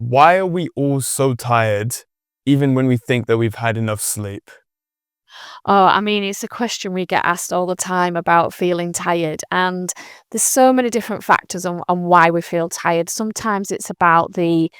Why are we all so tired, even when we think that we've had enough sleep? Oh, I mean, it's a question we get asked all the time about feeling tired, and there's so many different factors on why we feel tired. Sometimes it's about the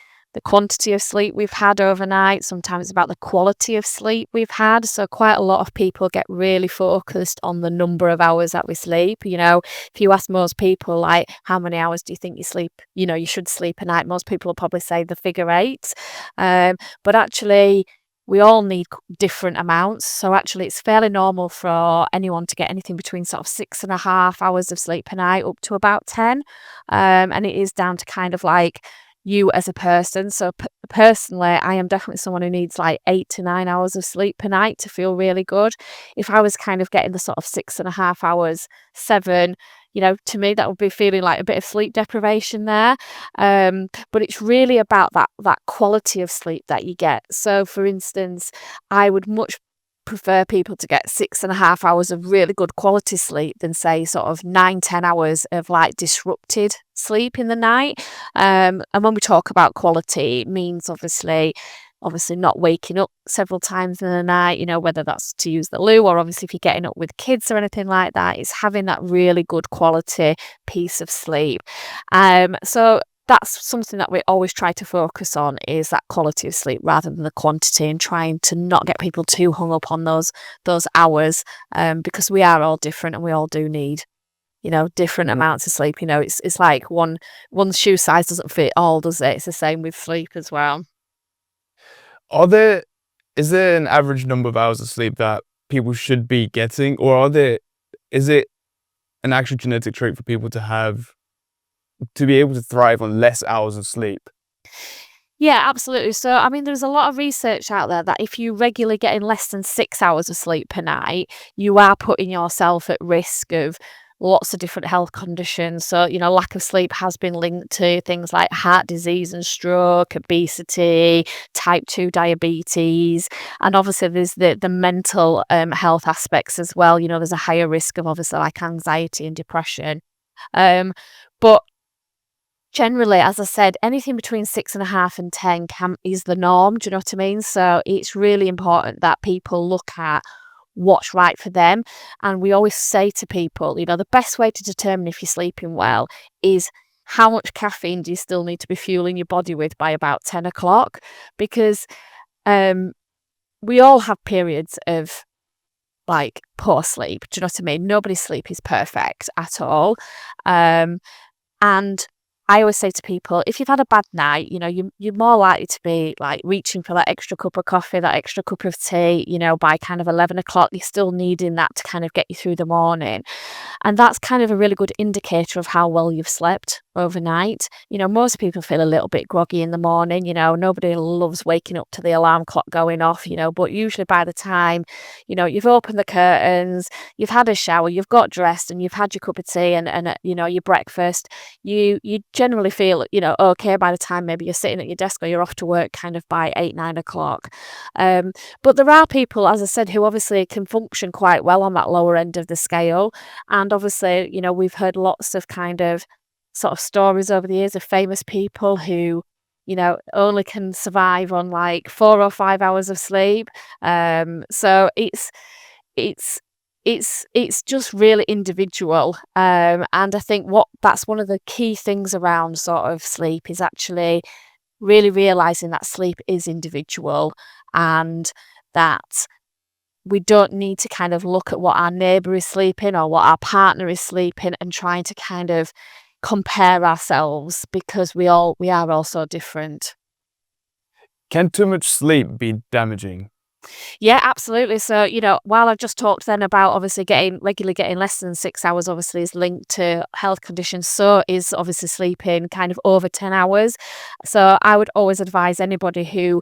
quantity of sleep we've had overnight. Sometimes it's about the quality of sleep we've had. So quite a lot of people get really focused on the number of hours that we sleep. If you ask most people, like, how many hours do you think you sleep? You should sleep a night. Most people will probably say the figure eight. But actually, we all need different amounts. So actually, it's fairly normal for anyone to get anything between sort of 6.5 hours of sleep per night up to about 10. And it is down to kind of like you as a person. So personally, I am definitely someone who needs like 8 to 9 hours of sleep per night to feel really good. If I was kind of getting the sort of 6.5 hours, seven, to me that would be feeling like a bit of sleep deprivation there. But it's really about that quality of sleep that you get. So for instance, I would much prefer people to get 6.5 hours of really good quality sleep than say sort of 9, 10 hours of like disrupted sleep in the night. And when we talk about quality, it means obviously not waking up several times in the night, whether that's to use the loo or obviously if you're getting up with kids or anything like that, it's having that really good quality piece of sleep. So that's something that we always try to focus on, is that quality of sleep rather than the quantity, and trying to not get people too hung up on those hours, because we are all different and we all do need different amounts of sleep. It's like one shoe size doesn't fit all, does it? It's the same with sleep as well. Are there is there an average number of hours of sleep that people should be getting, or is it an actual genetic trait for people to be able to thrive on less hours of sleep? Yeah, absolutely. So, I mean, there's a lot of research out there that if you regularly getting less than 6 hours of sleep per night, you are putting yourself at risk of lots of different health conditions. So, lack of sleep has been linked to things like heart disease and stroke, obesity, type 2 diabetes, and obviously there's the mental health aspects as well. There's a higher risk of obviously like anxiety and depression. Um, but generally, as I said, anything between 6.5 and 10 is the norm. Do you know what I mean? So it's really important that people look at what's right for them. And we always say to people, the best way to determine if you're sleeping well is how much caffeine do you still need to be fueling your body with by about 10 o'clock? Because um, we all have periods of like poor sleep. Do you know what I mean? Nobody's sleep is perfect at all. Um, and I always say to people, if you've had a bad night, you're more likely to be like reaching for that extra cup of coffee, that extra cup of tea, by kind of 11 o'clock. You're still needing that to kind of get you through the morning. And that's kind of a really good indicator of how well you've slept overnight. Most people feel a little bit groggy in the morning. Nobody loves waking up to the alarm clock going off, but usually by the time, you've opened the curtains, you've had a shower, you've got dressed and you've had your cup of tea and your breakfast, you generally feel, okay by the time maybe you're sitting at your desk or you're off to work kind of by 8, 9 o'clock. But there are people, as I said, who obviously can function quite well on that lower end of the scale. And obviously, we've heard lots of kind of sort of stories over the years of famous people who, only can survive on like 4 or 5 hours of sleep. So it's it's just really individual. And I think that's one of the key things around sort of sleep is actually really realizing that sleep is individual, and that we don't need to kind of look at what our neighbour is sleeping or what our partner is sleeping and trying to kind of compare ourselves, because we are all so different. Can too much sleep be damaging? Yeah, absolutely. So, while I've just talked then about obviously regularly getting less than 6 hours obviously is linked to health conditions, so is obviously sleeping kind of over 10 hours. So I would always advise anybody who,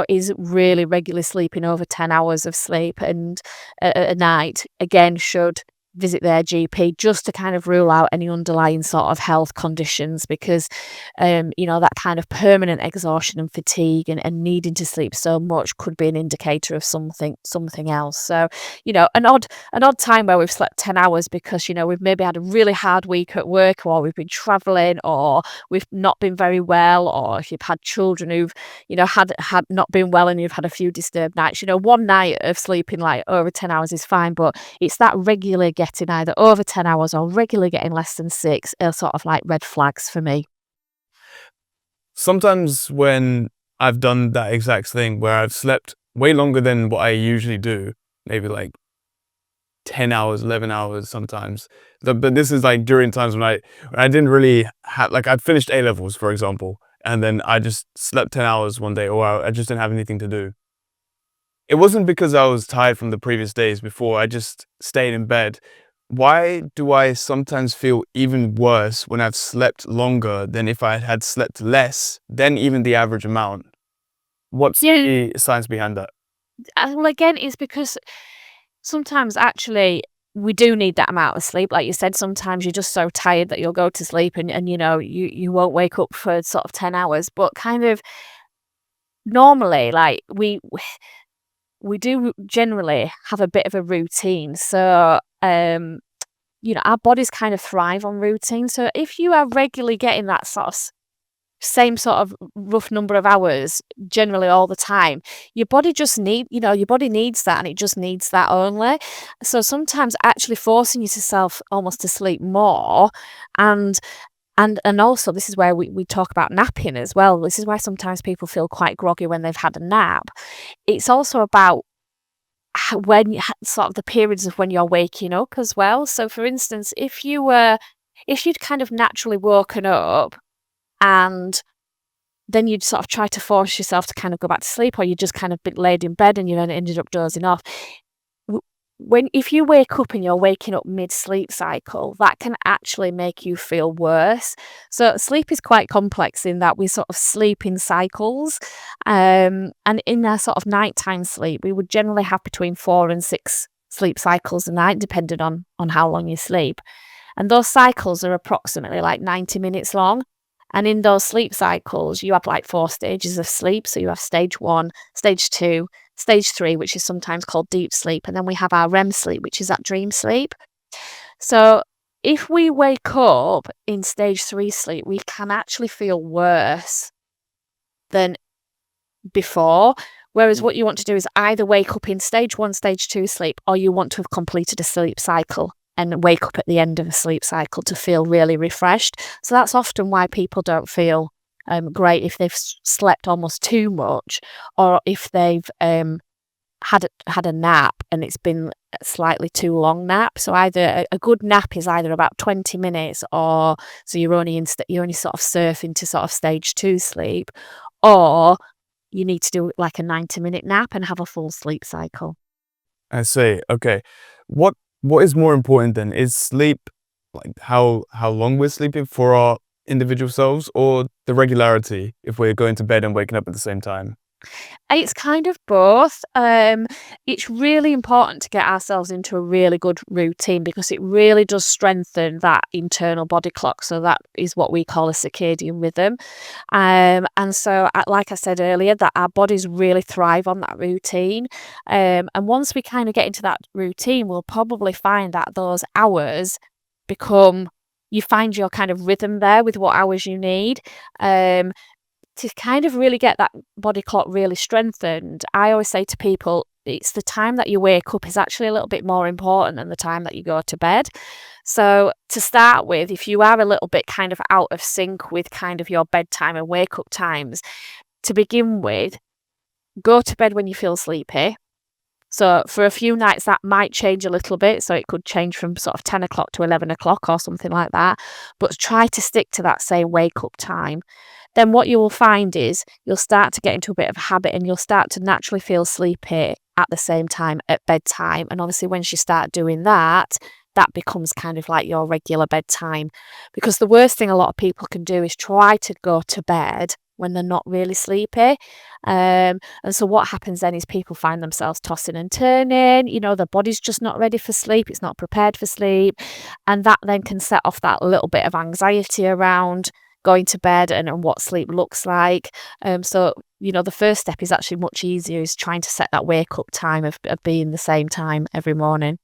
is really regularly sleeping over 10 hours of sleep and a night, again, should visit their GP just to kind of rule out any underlying sort of health conditions, because that kind of permanent exhaustion and fatigue and needing to sleep so much could be an indicator of something else. So, an odd time where we've slept 10 hours because, we've maybe had a really hard week at work, or we've been traveling, or we've not been very well, or if you've had children who've, had not been well and you've had a few disturbed nights, one night of sleeping like over 10 hours is fine, but it's that regular getting either over 10 hours or regular getting less than 6 are sort of like red flags for me. Sometimes when I've done that exact thing where I've slept way longer than what I usually do, maybe like 10 hours, 11 hours sometimes. But this is like during times when I didn't really have, like I finished A levels, for example, and then I just slept 10 hours one day, or I just didn't have anything to do. It wasn't because I was tired from the previous days before, I just stayed in bed. Why do I sometimes feel even worse when I've slept longer than if I had slept less than even the average amount? What's Yeah, the science behind that? well, again, it's because sometimes actually we do need that amount of sleep. Like you said, sometimes you're just so tired that you'll go to sleep and you won't wake up for sort of 10 hours. But kind of normally, like we do generally have a bit of a routine. So, our bodies kind of thrive on routine. So if you are regularly getting that sort of same sort of rough number of hours generally all the time, your body your body needs that, and it just needs that only. So sometimes actually forcing yourself almost to sleep more, and also this is where we talk about napping as well. This is why sometimes people feel quite groggy when they've had a nap. It's also about sort of the periods of when you're waking up as well. So for instance, if you'd kind of naturally woken up and then you'd sort of try to force yourself to kind of go back to sleep, or you just kind of been laid in bed and you then ended up dozing off. If you wake up and you're waking up mid-sleep cycle, that can actually make you feel worse. So sleep is quite complex in that we sort of sleep in cycles. And in our sort of nighttime sleep, we would generally have between 4 and 6 sleep cycles a night, depending on how long you sleep. And those cycles are approximately like 90 minutes long. And in those sleep cycles, you have like 4 stages of sleep. So you have stage 1, stage 2, stage 3, which is sometimes called deep sleep. And then we have our REM sleep, which is that dream sleep. So if we wake up in stage 3 sleep, we can actually feel worse than before. Whereas what you want to do is either wake up in stage 1, stage 2 sleep, or you want to have completed a sleep cycle and wake up at the end of a sleep cycle to feel really refreshed. So that's often why people don't feel great if they've slept almost too much, or if they've had a nap and it's been a slightly too long nap. So either a good nap is either about 20 minutes, or so you're only sort of surfing to sort of stage 2 sleep, or you need to do like a 90-minute nap and have a full sleep cycle. I see. Okay. What is more important then? Is sleep, like how long we're sleeping for our individual selves, or the regularity if we're going to bed and waking up at the same time? It's kind of both. It's really important to get ourselves into a really good routine, because it really does strengthen that internal body clock. So that is what we call a circadian rhythm. And so, like I said earlier, that our bodies really thrive on that routine. And once we kind of get into that routine, we'll probably find that those hours you find your kind of rhythm there with what hours you need. To kind of really get that body clock really strengthened, I always say to people, it's the time that you wake up is actually a little bit more important than the time that you go to bed. So to start with, if you are a little bit kind of out of sync with kind of your bedtime and wake up times, to begin with, go to bed when you feel sleepy. So for a few nights that might change a little bit. So it could change from sort of 10 o'clock to 11 o'clock or something like that. But try to stick to that same wake up time. Then what you will find is you'll start to get into a bit of a habit, and you'll start to naturally feel sleepy at the same time at bedtime. And obviously once you start doing that, that becomes kind of like your regular bedtime. Because the worst thing a lot of people can do is try to go to bed when they're not really sleepy. And so what happens then is people find themselves tossing and turning, their body's just not ready for sleep, it's not prepared for sleep. And that then can set off that little bit of anxiety around going to bed and what sleep looks like. So, the first step is actually much easier, is trying to set that wake up time of being the same time every morning.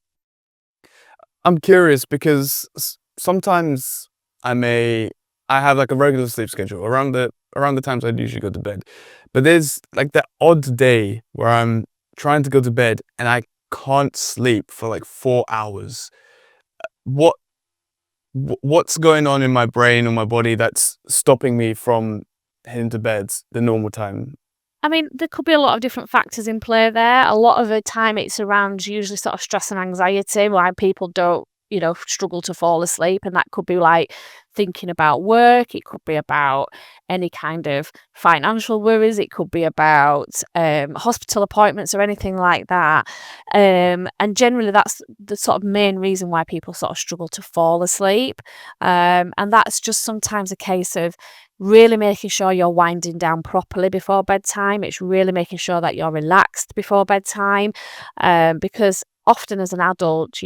I'm curious because sometimes I have like a regular sleep schedule around the times I'd usually go to bed. But there's like that odd day where I'm trying to go to bed and I can't sleep for like 4 hours. What what's going on in my brain or my body that's stopping me from heading to bed the normal time? I mean, there could be a lot of different factors in play there. A lot of the time it's around usually sort of stress and anxiety, why people don't, struggle to fall asleep. And that could be like thinking about work. It could be about any kind of financial worries. It could be about hospital appointments or anything like that. And generally that's the sort of main reason why people sort of struggle to fall asleep. And that's just sometimes a case of really making sure you're winding down properly before bedtime. It's really making sure that you're relaxed before bedtime, because often as an adult,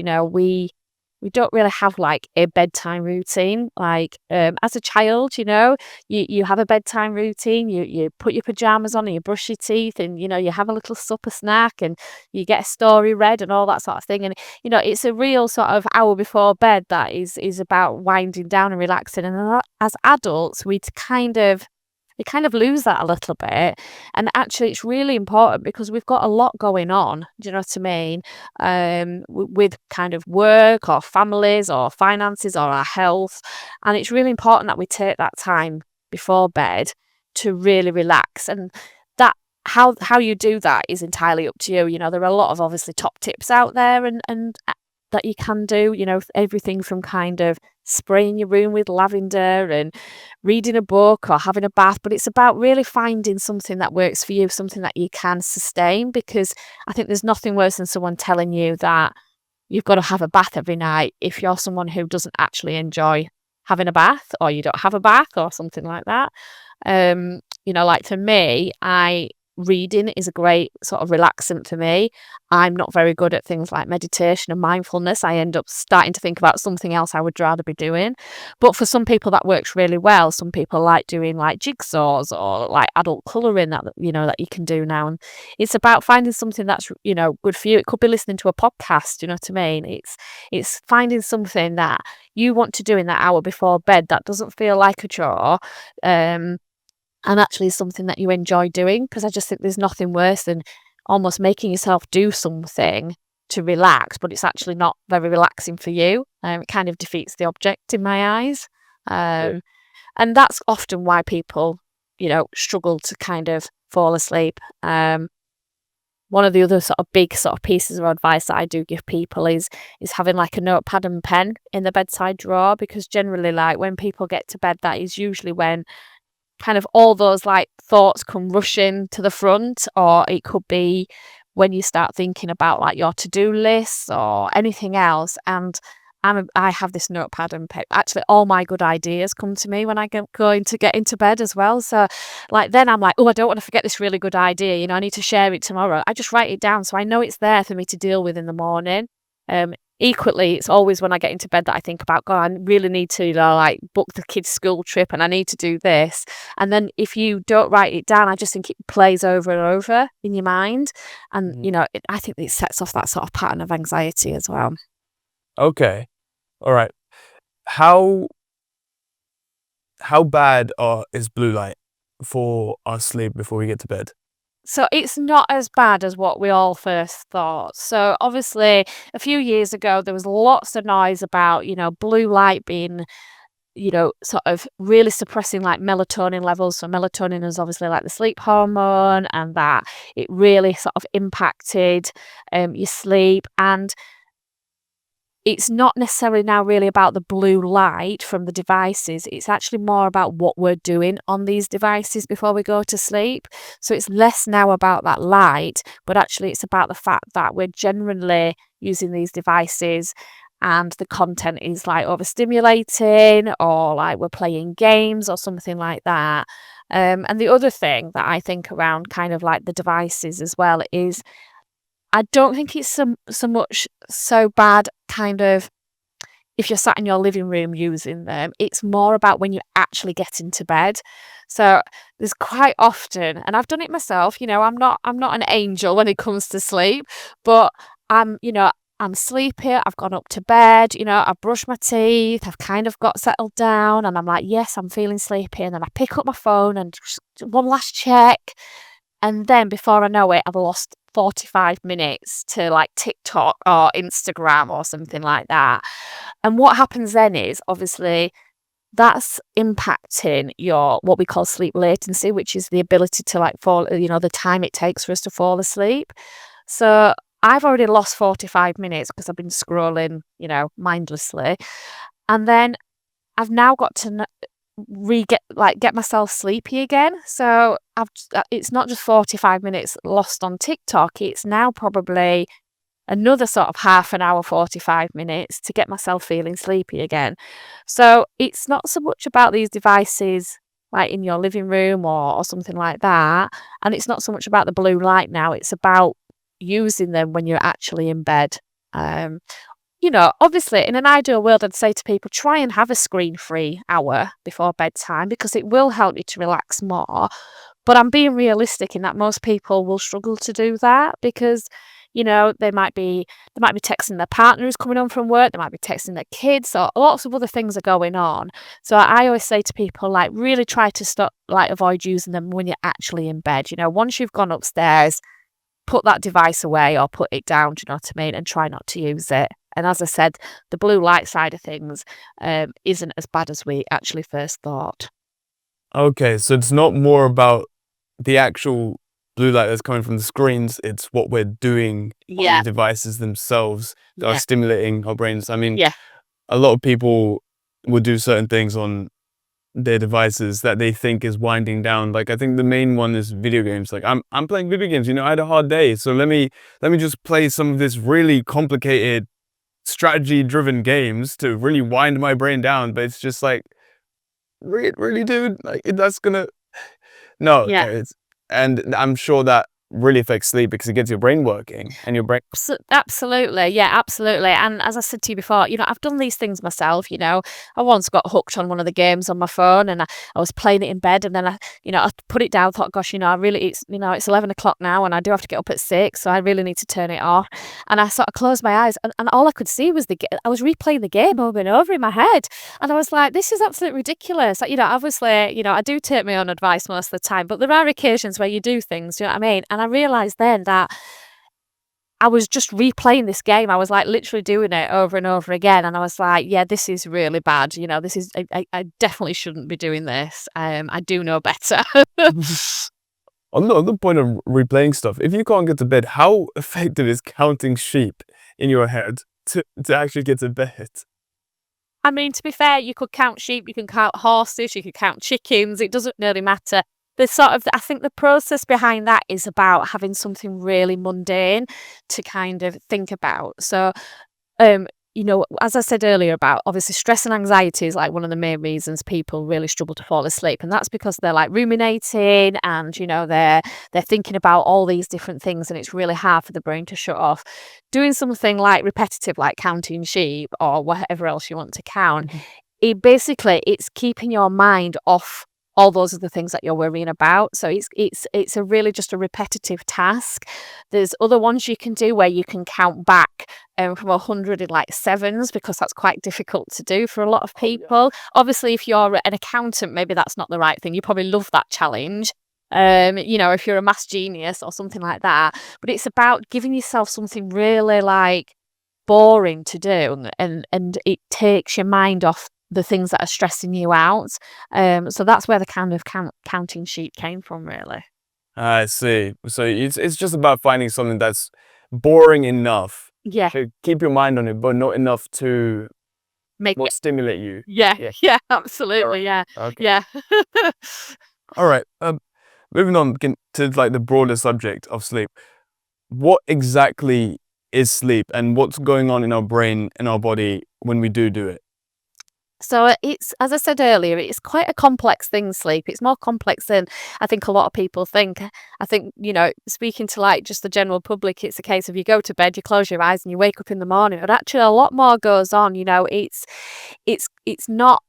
we don't really have like a bedtime routine. Like as a child, you have a bedtime routine. You put your pajamas on and you brush your teeth, and you have a little supper snack, and you get a story read and all that sort of thing. And it's a real sort of hour before bed that is about winding down and relaxing. And as adults, we kind of lose that a little bit. And actually, it's really important because we've got a lot going on. Do you know what I mean? With kind of work or families or finances or our health. And it's really important that we take that time before bed to really relax. And that how you do that is entirely up to you. There are a lot of obviously top tips out there and that you can do, everything from kind of spraying your room with lavender and reading a book or having a bath. But it's about really finding something that works for you, something that you can sustain, because I think there's nothing worse than someone telling you that you've got to have a bath every night if you're someone who doesn't actually enjoy having a bath, or you don't have a bath or something like that. Like for me, reading is a great sort of relaxant for me. I'm not very good at things like meditation and mindfulness. I end up starting to think about something else I would rather be doing. But for some people that works really well. Some people like doing like jigsaws or like adult colouring that that you can do now. And it's about finding something that's good for you. It could be listening to a podcast, you know what I mean? It's finding something that you want to do in that hour before bed that doesn't feel like a chore. And actually something that you enjoy doing, because I just think there's nothing worse than almost making yourself do something to relax, but it's actually not very relaxing for you. It kind of defeats the object in my eyes. Yeah. And that's often why people, struggle to kind of fall asleep. One of the other sort of big sort of pieces of advice that I do give people is having like a notepad and pen in the bedside drawer, because generally like when people get to bed, that is usually when kind of all those like thoughts come rushing to the front, or it could be when you start thinking about like your to-do lists or anything else. And I have this notepad and pen. Actually, all my good ideas come to me when I get into bed as well. So like then I'm like, oh, I don't want to forget this really good idea. I need to share it tomorrow. I just write it down so I know it's there for me to deal with in the morning. Equally, it's always when I get into bed that I think about, God, I really need to like book the kids' school trip and I need to do this. And then if you don't write it down, I just think it plays over and over in your mind. And, Mhm. I think it sets off that sort of pattern of anxiety as well. Okay. All right. How bad is blue light for our sleep before we get to bed? So it's not as bad as what we all first thought. So obviously, a few years ago, there was lots of noise about, blue light being sort of really suppressing like melatonin levels. So melatonin is obviously like the sleep hormone, and that it really sort of impacted your sleep. And it's not necessarily now really about the blue light from the devices. It's actually more about what we're doing on these devices before we go to sleep. So it's less now about that light, but actually it's about the fact that we're generally using these devices and the content is like overstimulating, or like we're playing games or something like that. And the other thing that I think around kind of like the devices as well is I don't think it's so much so bad kind of if you're sat in your living room using them. It's more about when you actually get into bed. So there's quite often, and I've done it myself, I'm not an angel when it comes to sleep, but I'm sleepy, I've gone up to bed, I've brushed my teeth, I've kind of got settled down, and I'm like, yes, I'm feeling sleepy. And then I pick up my phone and just one last check. And then before I know it, I've lost 45 minutes to like TikTok or Instagram or something like that. And what happens then is obviously that's impacting your what we call sleep latency, which is the ability to like fall, the time it takes for us to fall asleep. So I've already lost 45 minutes because I've been scrolling, mindlessly. And then I've now got to get myself sleepy again. So it's not just 45 minutes lost on TikTok, it's now probably another sort of half an hour, 45 minutes to get myself feeling sleepy again. So it's not so much about these devices like in your living room or something like that. And it's not so much about the blue light now, it's about using them when you're actually in bed. Um, Obviously, in an ideal world, I'd say to people, try and have a screen-free hour before bedtime because it will help you to relax more. But I'm being realistic in that most people will struggle to do that because, they might be texting their partner who's coming home from work, they might be texting their kids, or lots of other things are going on. So I always say to people, like, really try to stop, like, avoid using them when you're actually in bed. Once you've gone upstairs, put that device away or put it down, do you know what I mean? And try not to use it. And as I said, the blue light side of things isn't as bad as we actually first thought. Okay, so it's not more about the actual blue light that's coming from the screens, it's what we're doing on the Yeah, devices themselves that are yeah, stimulating our brains. I mean, yeah, a lot of people will do certain things on their devices that they think is winding down. Like, I think the main one is video games. Like, I'm playing video games, I had a hard day, so let me just play some of this really complicated strategy-driven games to really wind my brain down. But it's just like, really, dude, like that's gonna no, yeah. it's and I'm sure that really affects sleep because it gets your brain working and your brain. Absolutely. Yeah, absolutely. And as I said to you before, I've done these things myself. I once got hooked on one of the games on my phone and I was playing it in bed and then I put it down, thought, gosh, I really, it's 11 o'clock now and I do have to get up at 6. So I really need to turn it off. And I sort of closed my eyes and all I could see was I was replaying the game over and over in my head. And I was like, this is absolutely ridiculous. Like, obviously, I do take my own advice most of the time, but there are occasions where you do things, you know what I mean? And I realized then that I was just replaying this game. I was like literally doing it over and over again. And I was like, yeah, this is really bad. This is, I definitely shouldn't be doing this. I do know better. On the point of replaying stuff, if you can't get to bed, how effective is counting sheep in your head to actually get to bed? I mean, to be fair, you could count sheep, you can count horses, you could count chickens. It doesn't really matter. I think the process behind that is about having something really mundane to kind of think about. So, um, as I said earlier about obviously stress and anxiety is like one of the main reasons people really struggle to fall asleep. And that's because they're like ruminating and, they're thinking about all these different things and it's really hard for the brain to shut off. Doing something like repetitive, like counting sheep or whatever else you want to count, it's keeping your mind off all those are the things that you're worrying about. So it's a really just a repetitive task. There's other ones you can do where you can count back from 100 in like sevens because that's quite difficult to do for a lot of people. Obviously, if you're an accountant, maybe that's not the right thing. You probably love that challenge. If you're a maths genius or something like that. But it's about giving yourself something really like boring to do and it takes your mind off the things that are stressing you out. So that's where the kind of counting sheep came from, really. I see. So it's just about finding something that's boring enough Yeah, to keep your mind on it, but not enough to make what it. stimulate you. Yeah, Yeah. yeah, All absolutely. right. Yeah, Okay. yeah. All right. Moving on to like the broader subject of sleep. What exactly is sleep, and what's going on in our brain and our body when we do it? So it's, as I said earlier, it's quite a complex thing, sleep. It's more complex than I think a lot of people think. I think, speaking to like just the general public, it's a case of you go to bed, you close your eyes and you wake up in the morning. But actually a lot more goes on, it's not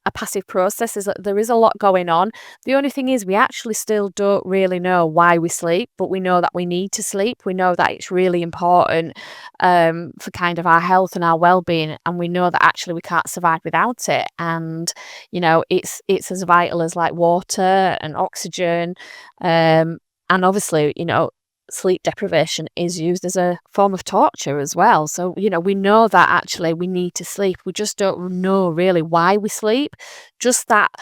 a passive process. There is a lot going on. The only thing is we actually still don't really know why we sleep, but we know that we need to sleep. We know that it's really important for kind of our health and our well-being, and we know that actually we can't survive without it. And it's as vital as like water and oxygen, and obviously sleep deprivation is used as a form of torture as well. So, we know that actually we need to sleep. We just don't know really why we sleep. Just that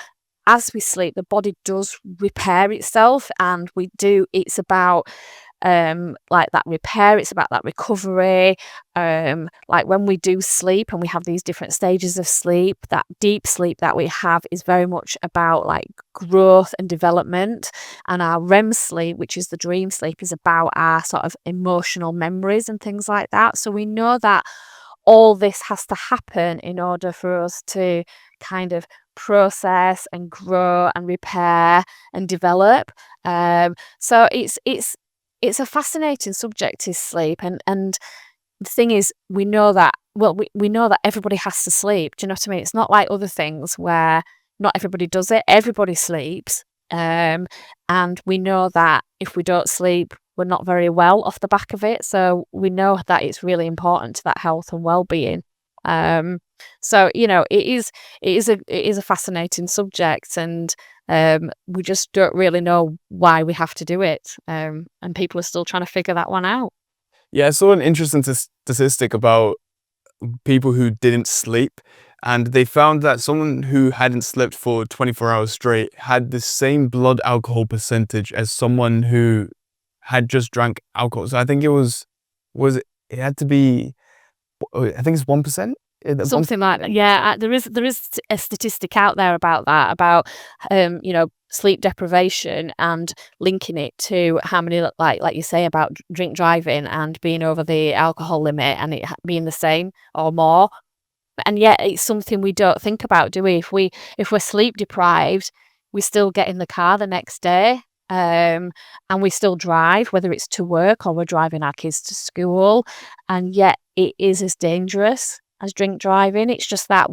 as we sleep, the body does repair itself, and it's about like that repair, it's about that recovery. Like when we do sleep and we have these different stages of sleep, that deep sleep that we have is very much about like growth and development. And our REM sleep, which is the dream sleep, is about our sort of emotional memories and things like that. So we know that all this has to happen in order for us to kind of process and grow and repair and develop. So it's a fascinating subject, is sleep, and the thing is, we know that we know that everybody has to sleep. Do you know what I mean? It's not like other things where not everybody does it. Everybody sleeps, and we know that if we don't sleep, we're not very well off the back of it. So we know that it's really important to that health and well-being. So it is a fascinating subject, and we just don't really know why we have to do it. And people are still trying to figure that one out. Yeah, I saw an interesting statistic about people who didn't sleep, and they found that someone who hadn't slept for 24 hours straight had the same blood alcohol percentage as someone who had just drank alcohol. So I think it had to be, I think it's 1%. Something like that. Yeah, there is a statistic out there about that, about sleep deprivation and linking it to how many, like you say about drink driving and being over the alcohol limit, and it being the same or more. And yet it's something we don't think about, do we? If we're sleep deprived, we still get in the car the next day, and we still drive, whether it's to work or we're driving our kids to school, and yet it is as dangerous as drink driving. It's just that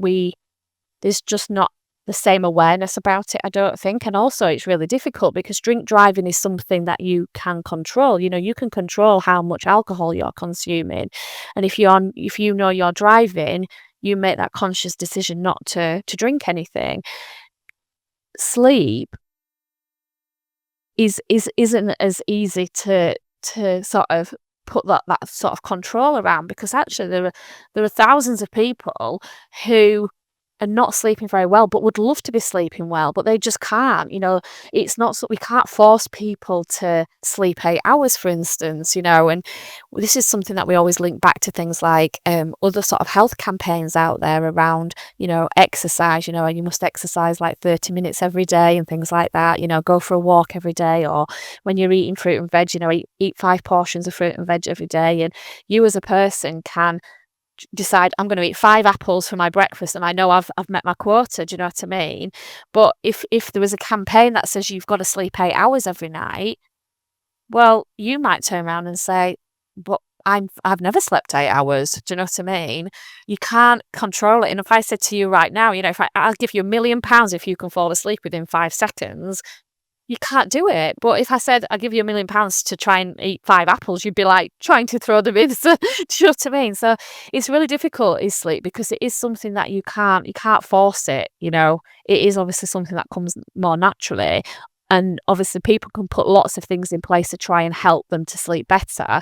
there's just not the same awareness about it, I don't think. And also it's really difficult because drink driving is something that you can control. You can control how much alcohol you're consuming. And if you know you're driving, you make that conscious decision not to drink anything. Sleep isn't as easy to sort of put that sort of control around, because actually there are thousands of people who are not sleeping very well, but would love to be sleeping well, but they just can't. It's not so we can't force people to sleep 8 hours, for instance. And this is something that we always link back to things like other sort of health campaigns out there around, exercise, and you must exercise like 30 minutes every day and things like that. Go for a walk every day, or when you're eating fruit and veg, eat 5 portions of fruit and veg every day, and you as a person can decide, I'm going to eat 5 apples for my breakfast, and I know I've met my quota. Do you know what I mean? But if there was a campaign that says you've got to sleep 8 hours every night, well, you might turn around and say, but I've never slept 8 hours. Do you know what I mean? You can't control it. And if I said to you right now, I'll give you £1,000,000 if you can fall asleep within 5 seconds, you can't do it. But if I said I'll give you £1,000,000 to try and eat 5 apples, you'd be like trying to throw them in. So, do you know what I mean? So it's really difficult, is sleep, because it is something that you can't force it. It is obviously something that comes more naturally. And obviously people can put lots of things in place to try and help them to sleep better.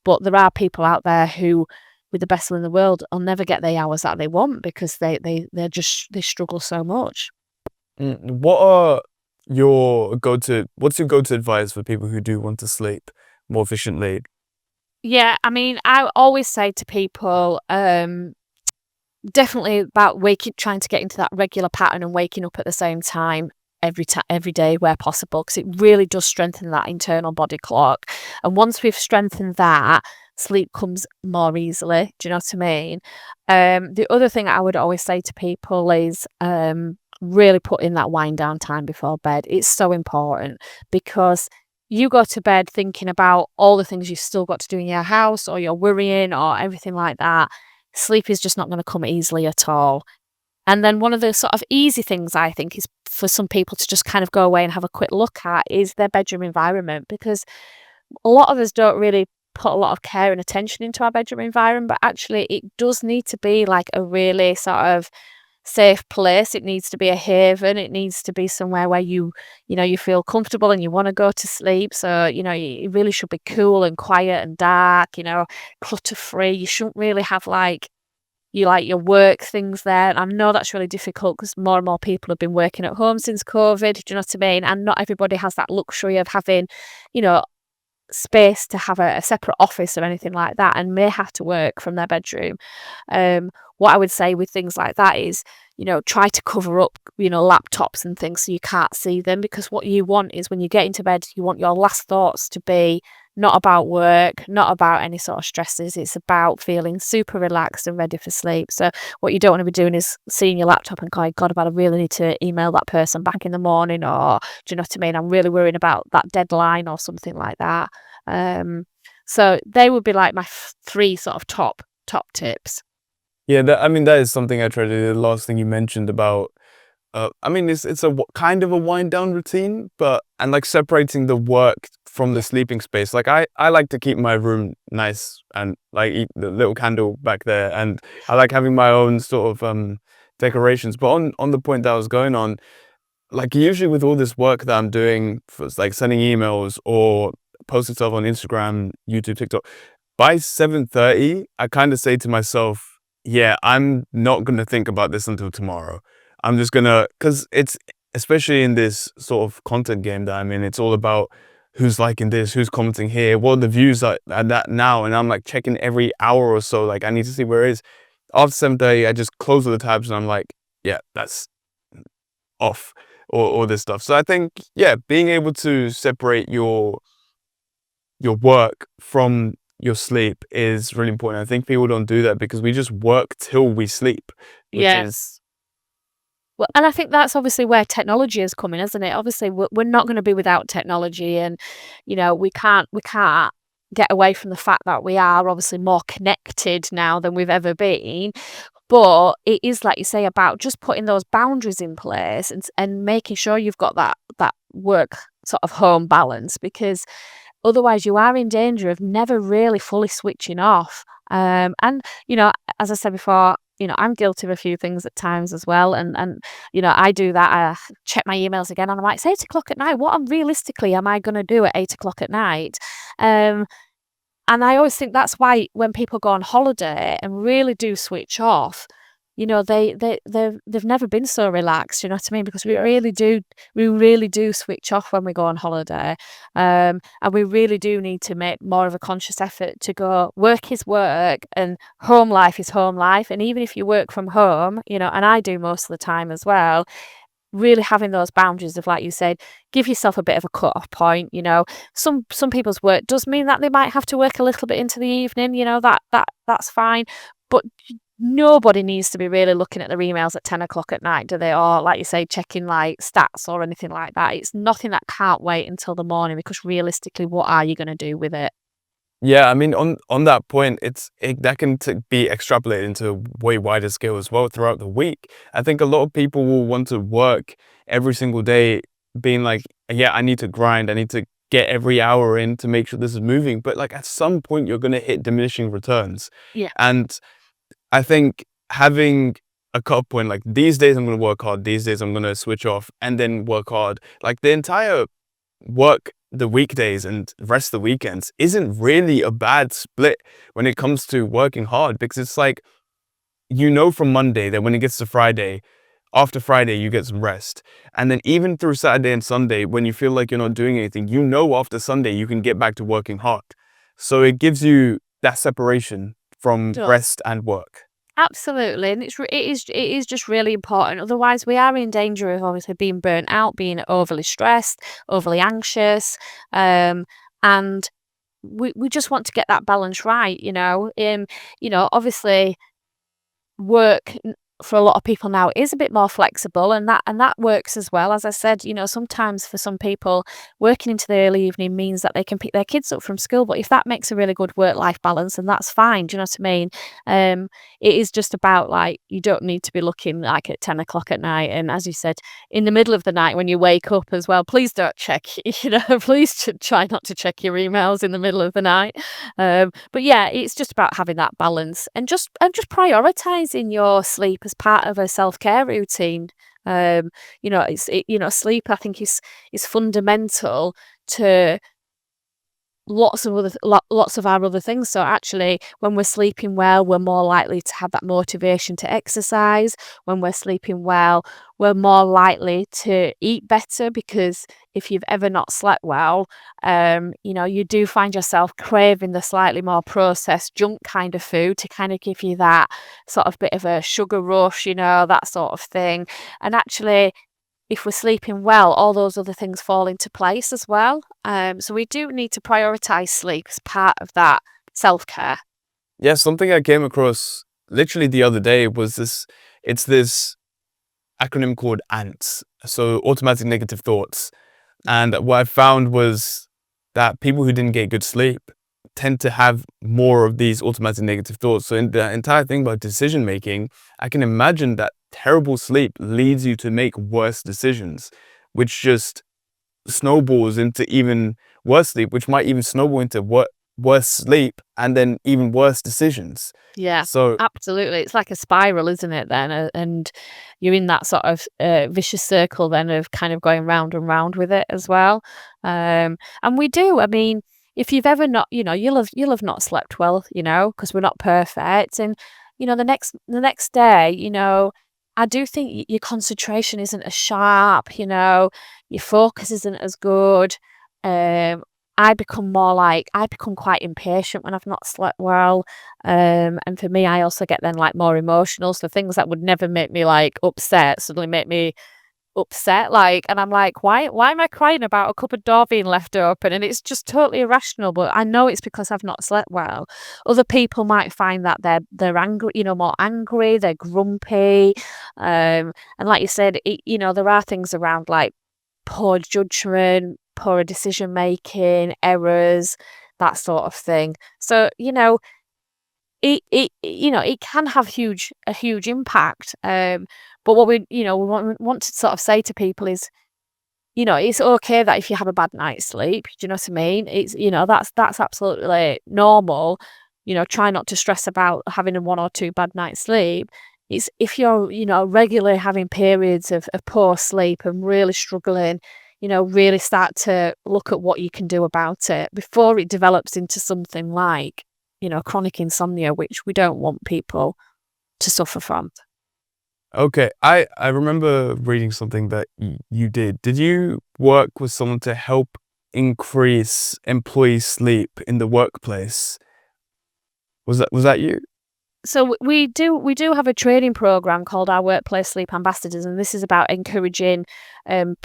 But there are people out there who, with the best will in the world, will never get the hours that they want because they struggle so much. What's your go-to advice for people who do want to sleep more efficiently? Yeah, I mean, I always say to people, definitely about trying to get into that regular pattern and waking up at the same time every day where possible, because it really does strengthen that internal body clock. And once we've strengthened that, sleep comes more easily. Do you know what I mean? The other thing I would always say to people is really put in that wind down time before bed. It's so important, because you go to bed thinking about all the things you've still got to do in your house, or you're worrying, or everything like that. Sleep is just not going to come easily at all. And then one of the sort of easy things I think is for some people to just kind of go away and have a quick look at is their bedroom environment, because a lot of us don't really put a lot of care and attention into our bedroom environment, but actually it does need to be like a really sort of safe place. It needs to be a haven. It needs to be somewhere where you feel comfortable and you want to go to sleep. So, it really should be cool and quiet and dark, clutter free. You shouldn't really have your work things there. And I know that's really difficult because more and more people have been working at home since COVID. Do you know what I mean? And not everybody has that luxury of having, space to have a separate office or anything like that, and may have to work from their bedroom. What I would say with things like that is, try to cover up, laptops and things so you can't see them, because what you want is when you get into bed, you want your last thoughts to be not about work, not about any sort of stresses. It's about feeling super relaxed and ready for sleep. So what you don't want to be doing is seeing your laptop and going, God, but I really need to email that person back in the morning, or do you know what I mean? I'm really worrying about that deadline or something like that. So they would be like my three sort of top tips. Yeah, that is something I try to do. The last thing you mentioned about, it's kind of a wind down routine, and like separating the work from the sleeping space. Like I like to keep my room nice and like eat the little candle back there, and I like having my own sort of decorations. But on the point that I was going on, like usually with all this work that I'm doing for like sending emails or posting stuff on Instagram, YouTube, TikTok, by 7:30, I kind of say to myself, yeah, I'm not going to think about this until tomorrow. I'm just going to, because it's, especially in this sort of content game that I'm in, it's all about who's liking this, who's commenting here, what are the views at that now. And I'm like checking every hour or so, like I need to see where it is. After 7:30, I just close all the tabs and I'm like, yeah, that's off, or all this stuff. So I think, yeah, being able to separate your work from your sleep is really important. I think people don't do that because we just work till we sleep, which Yeah. is, Well, and I think that's obviously where technology is coming, isn't it? Obviously, we're not going to be without technology, and we can't get away from the fact that we are obviously more connected now than we've ever been. But it is, like you say, about just putting those boundaries in place, and making sure you've got that work sort of home balance, because otherwise you are in danger of never really fully switching off. And as I said before, I'm guilty of a few things at times as well, and I do that. I check my emails again, and I'm like, it's 8 o'clock at night. What realistically am I going to do at 8 o'clock at night? Um, and I always think that's why when people go on holiday and really do switch off, they've never been so relaxed, you know what I mean? Because we really do switch off when we go on holiday. And we really do need to make more of a conscious effort to go, work is work and home life is home life. And even if you work from home, and I do most of the time as well, really having those boundaries of, like you said, give yourself a bit of a cut-off point. Some people's work does mean that they might have to work a little bit into the evening. That's fine, but nobody needs to be really looking at their emails at 10 o'clock at night, do they? Or, like you say, checking like stats or anything like that. It's nothing that can't wait until the morning, because realistically, what are you going to do with it? yeah, on that point, that can be extrapolated into a way wider scale as well throughout the week. I think a lot of people will want to work every single day, being like, yeah, I need to grind, I need to get every hour in to make sure this is moving. But like at some point, you're going to hit diminishing returns. Yeah. And I think having a cut point, like these days I'm going to work hard, these days I'm going to switch off and then work hard. Like the entire work the weekdays and rest the weekends isn't really a bad split when it comes to working hard, because it's like, from Monday that when it gets to Friday, after Friday, you get some rest. And then even through Saturday and Sunday, when you feel like you're not doing anything, after Sunday, you can get back to working hard. So it gives you that separation from Does. rest and work. Absolutely, and it is just really important. Otherwise, we are in danger of obviously being burnt out, being overly stressed, overly anxious, and we just want to get that balance right. Obviously work for a lot of people now is a bit more flexible, and that works as well. As I said, sometimes for some people working into the early evening means that they can pick their kids up from school, but if that makes a really good work life balance, then that's fine. Do you know what I mean? It is just about, like, you don't need to be looking like at 10 o'clock at night, and as you said, in the middle of the night when you wake up as well, please don't check. Please try not to check your emails in the middle of the night. But yeah, it's just about having that balance, and just prioritizing your sleep as part of a self-care routine. Sleep, I think, is fundamental to lots of our other things. So actually, when we're sleeping well, we're more likely to have that motivation to exercise. When we're sleeping well, we're more likely to eat better, because if you've ever not slept well, you do find yourself craving the slightly more processed junk kind of food to kind of give you that sort of bit of a sugar rush, that sort of thing. And actually, if we're sleeping well, all those other things fall into place as well. So we do need to prioritize sleep as part of that self-care. Yeah, something I came across literally the other day was this. It's this acronym called ANTS, so automatic negative thoughts. And what I found was that people who didn't get good sleep tend to have more of these automatic negative thoughts. So in the entire thing about decision making, I can imagine that terrible sleep leads you to make worse decisions, which just snowballs into even worse sleep, which might even snowball into worse sleep and then even worse decisions. Yeah, So absolutely. It's like a spiral, isn't it, then? And you're in that sort of vicious circle then of kind of going round and round with it as well. And we do. I mean, if you've ever not, you'll have not slept well, because we're not perfect. And the next day, I do think your concentration isn't as sharp. Your focus isn't as good. Um, I become quite impatient when I've not slept well. And for me, I also get then like more emotional. So things that would never make me like upset suddenly make me upset. Like, and I'm like, why am I crying about a cupboard door being left open? And it's just totally irrational. But I know it's because I've not slept well. Other people might find that they're angry, more angry, they're grumpy. And like you said, there are things around like poor judgment, poor decision making, errors, that sort of thing. So, it can have a huge impact. But what we want to sort of say to people is, it's okay that if you have a bad night's sleep, do you know what I mean? It's, that's absolutely normal. Try not to stress about having a one or two bad nights sleep. It's if you're, regularly having periods of poor sleep and really struggling, really start to look at what you can do about it before it develops into something like, chronic insomnia, which we don't want people to suffer from. okay, I remember reading something that you did. Did you work with someone to help increase employee sleep in the workplace? Was that you? So we do have a training program called our Workplace Sleep Ambassadors, and this is about encouraging um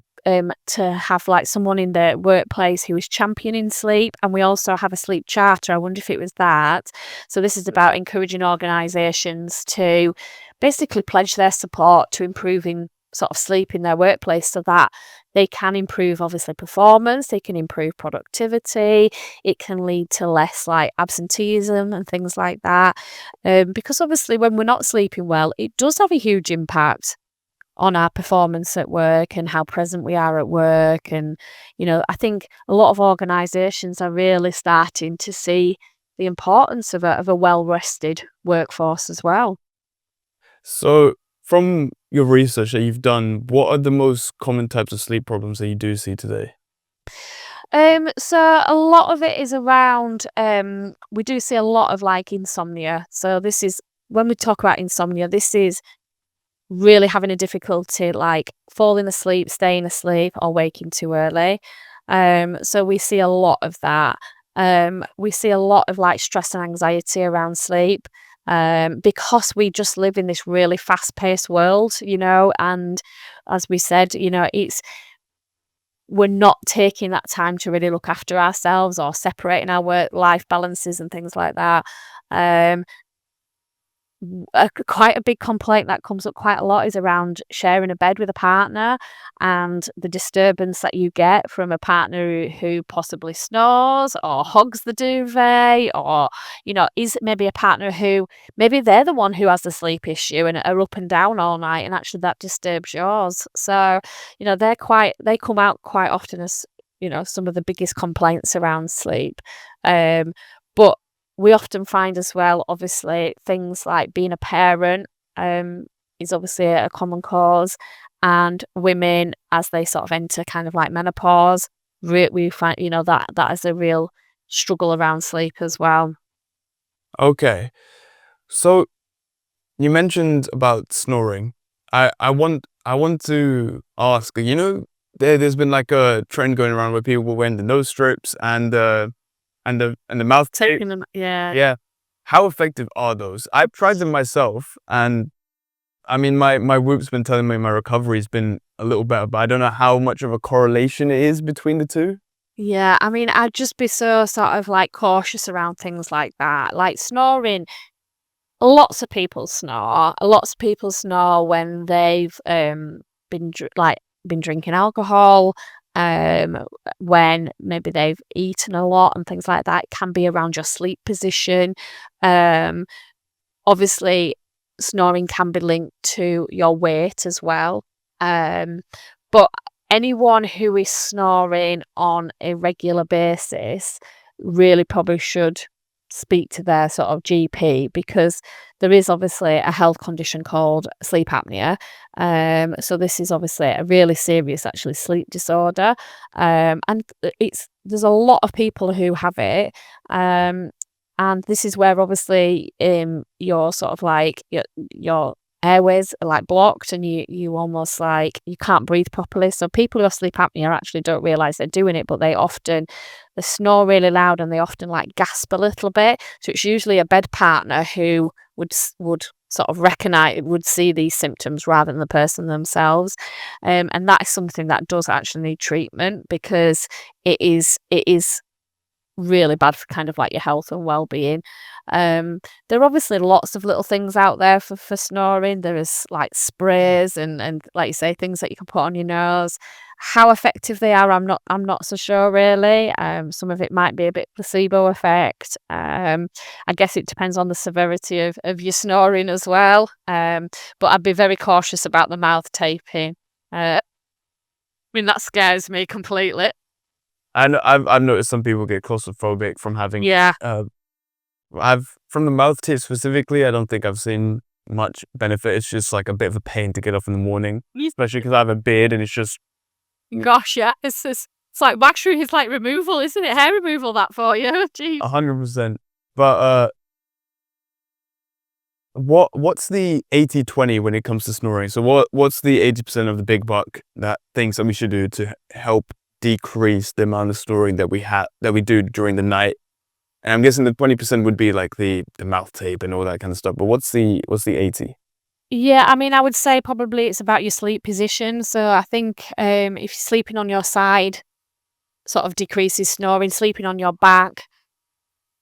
to have like someone in the workplace who is championing sleep, and we also have a sleep charter. I wonder if it was that. So this is about encouraging organisations to basically pledge their support to improving sort of sleep in their workplace, so that they can improve obviously performance, they can improve productivity, it can lead to less like absenteeism and things like that. Because obviously when we're not sleeping well, it does have a huge impact on our performance at work and how present we are at work. And, I think a lot of organisations are really starting to see the importance of a well rested workforce as well. So from your research that you've done, what are the most common types of sleep problems that you do see today? So a lot of it is around, we do see a lot of like insomnia. So this is when we talk about insomnia, this is really having a difficulty like falling asleep, staying asleep, or waking too early. So we see a lot of that. We see a lot of like stress and anxiety around sleep. because we just live in this really fast-paced world, and as we said, we're not taking that time to really look after ourselves or separating our work-life balances and things like that. Um, quite a big complaint that comes up quite a lot is around sharing a bed with a partner and the disturbance that you get from a partner who possibly snores or hogs the duvet, or is maybe a partner who maybe they're the one who has the sleep issue and are up and down all night, and actually that disturbs yours. So they come out quite often as some of the biggest complaints around sleep. But we often find as well, obviously, things like being a parent is obviously a common cause, and women, as they sort of enter kind of like menopause, we find that is a real struggle around sleep as well. Okay. So you mentioned about snoring. I want to ask, there's been like a trend going around where people were wearing the nose strips and the mouth tape. Taking them, yeah. Yeah. How effective are those? I've tried them myself, and I mean my whoop's been telling me my recovery's been a little better, but I don't know how much of a correlation it is between the two. Yeah, I mean, I'd just be so sort of like cautious around things like that. Like snoring, lots of people snore. Lots of people snore when they've been drinking alcohol, um, when maybe they've eaten a lot and things like that. It can be around your sleep position. Um, Obviously, snoring can be linked to your weight as well. Um, but anyone who is snoring on a regular basis really probably should speak to their sort of GP, because there is obviously a health condition called sleep apnea. So this is obviously a really serious, actually, sleep disorder. And there's a lot of people who have it. And this is where obviously your sort of like your airways are like blocked, and you almost like you can't breathe properly. So people who have sleep apnea actually don't realize they're doing it, but they snore really loud, and they often like gasp a little bit. So it's usually a bed partner who would sort of would see these symptoms rather than the person themselves. And that is something that does actually need treatment, because it is really bad for kind of like your health and well-being. There are obviously lots of little things out there for snoring. There is like sprays and like you say, things that you can put on your nose. How effective they are, I'm not so sure really. Some of it might be a bit placebo effect. I guess it depends on the severity of your snoring as well. But I'd be very cautious about the mouth taping. I mean, that scares me completely. And I've noticed some people get claustrophobic from having. Yeah. I've from the mouth tape specifically. I don't think I've seen much benefit. It's just like a bit of a pain to get off in the morning, especially because I have a beard and it's just Gosh, yeah, it's like waxing is like removal, isn't it? Hair removal that for you. Jeez. 100%. But what's the 80/20 when it comes to snoring? So what's the 80% of the big buck that things that we should do to help decrease the amount of snoring that we do during the night? And I'm guessing the 20% would be like the mouth tape and all that kind of stuff. But what's the 80? Yeah, I mean, I would say probably it's about your sleep position. So I think if you're sleeping on your side, sort of decreases snoring. Sleeping on your back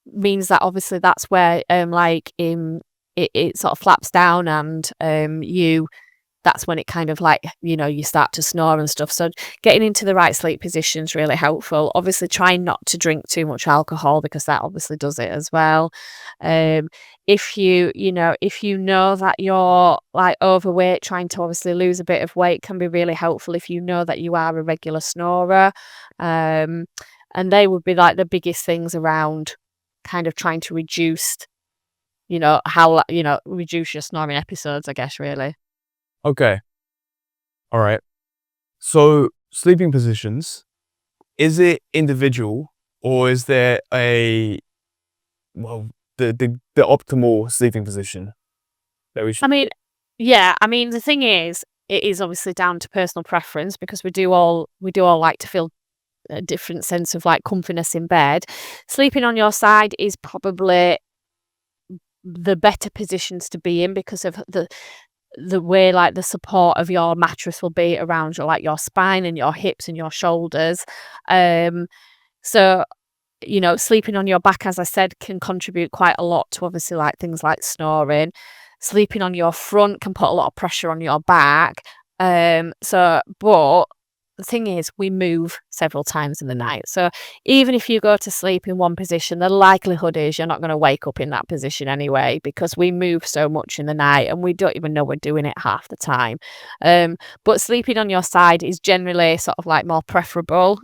means that obviously that's where it sort of flaps down, and that's when it kind of like, you start to snore and stuff. So getting into the right sleep position is really helpful. Obviously, trying not to drink too much alcohol, because that obviously does it as well. If you know that you're like overweight, trying to obviously lose a bit of weight can be really helpful if you know that you are a regular snorer. And they would be like the biggest things around kind of trying to reduce, reduce your snoring episodes, I guess, really. Okay. All right. So sleeping positions, is it individual, or is there the optimal sleeping position that we I should? mean, yeah, I mean, the thing is, it is obviously down to personal preference, because we do all like to feel a different sense of like comfiness in bed. Sleeping on your side is probably the better positions to be in because of the way, like, the support of your mattress will be around your, like, your spine and your hips and your shoulders. Um, so, sleeping on your back, as I said, can contribute quite a lot to obviously, like, things like snoring. Sleeping on your front can put a lot of pressure on your back. But the thing is, we move several times in the night. So even if you go to sleep in one position, the likelihood is you're not going to wake up in that position anyway, because we move so much in the night and we don't even know we're doing it half the time. But sleeping on your side is generally sort of like more preferable,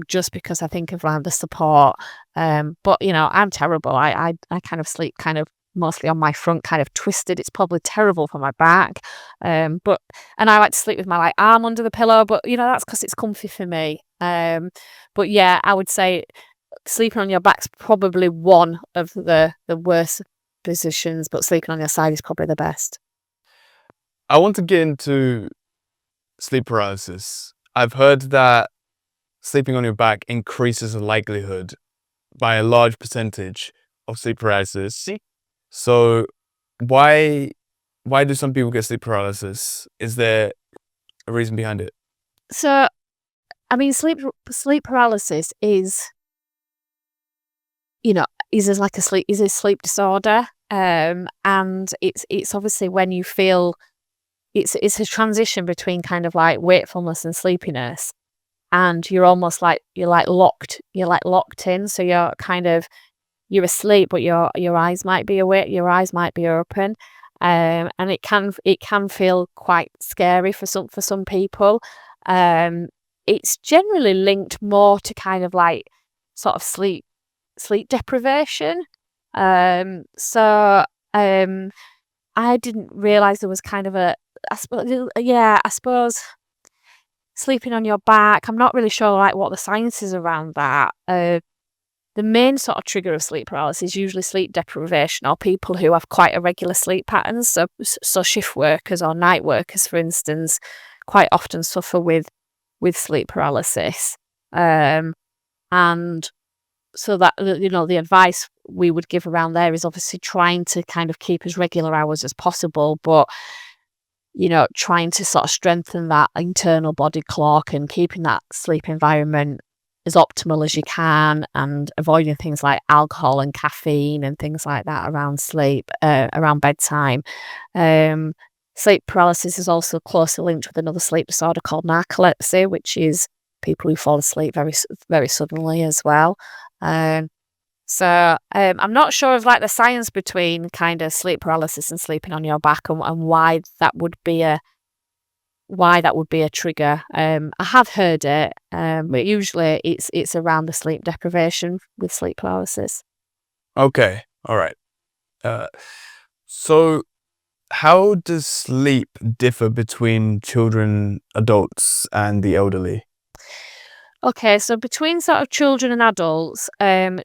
just because I think of like the support. But I'm terrible. I kind of sleep kind of mostly on my front, kind of twisted. It's probably terrible for my back. And I like to sleep with my like arm under the pillow, but that's because it's comfy for me. But yeah, I would say sleeping on your back's probably one of the worst positions, but sleeping on your side is probably the best. I want to get into sleep paralysis. I've heard that sleeping on your back increases the likelihood by a large percentage of sleep paralysis. So why do some people get sleep paralysis? Is there a reason behind it? So, I mean, sleep paralysis you know, is a sleep disorder. And it's obviously when you feel it's a transition between kind of like wakefulness and sleepiness. And you're like locked in. So you're asleep, but your eyes might be awake, your eyes might be open. And it can feel quite scary for some people. Um, it's generally linked more to kind of like sort of sleep deprivation. So I didn't realize there was kind of I suppose sleeping on your back. I'm not really sure like what the science is around that. The main sort of trigger of sleep paralysis is usually sleep deprivation or people who have quite irregular sleep patterns. So shift workers or night workers, for instance, quite often suffer with sleep paralysis. And so that the advice we would give around there is obviously trying to kind of keep as regular hours as possible, but trying to sort of strengthen that internal body clock and keeping that sleep environment as optimal as you can, and avoiding things like alcohol and caffeine and things like that around around bedtime. Sleep paralysis is also closely linked with another sleep disorder called narcolepsy, which is people who fall asleep very suddenly as well. I'm not sure of like the science between kind of sleep paralysis and sleeping on your back, and why that would be a trigger. I have heard it, but usually it's around the sleep deprivation with sleep paralysis. Okay, all right. So how does sleep differ between children, adults, and the elderly? Okay, so between sort of children and adults,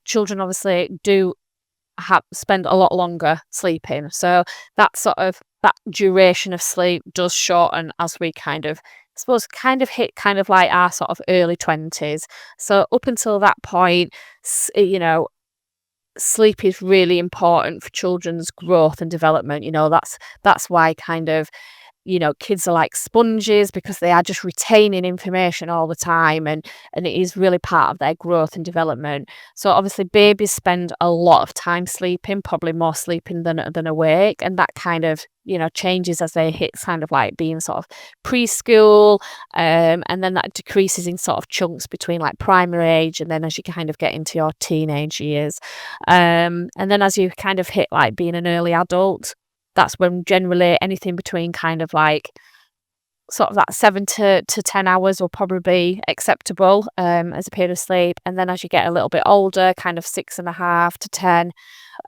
children obviously do spend a lot longer sleeping. So that duration of sleep does shorten as we kind of, I suppose, kind of hit kind of like our sort of early 20s. So up until that point, sleep is really important for children's growth and development. That's why kind of kids are like sponges because they are just retaining information all the time, and it is really part of their growth and development. So obviously babies spend a lot of time sleeping, probably more sleeping than awake, and that kind of changes as they hit kind of like being sort of preschool, and then that decreases in sort of chunks between like primary age and then as you kind of get into your teenage years, and then as you kind of hit like being an early adult, that's when generally anything between kind of like sort of that 7 to 10 hours will probably be acceptable, as a period of sleep. And then as you get a little bit older, kind of 6.5 to 10,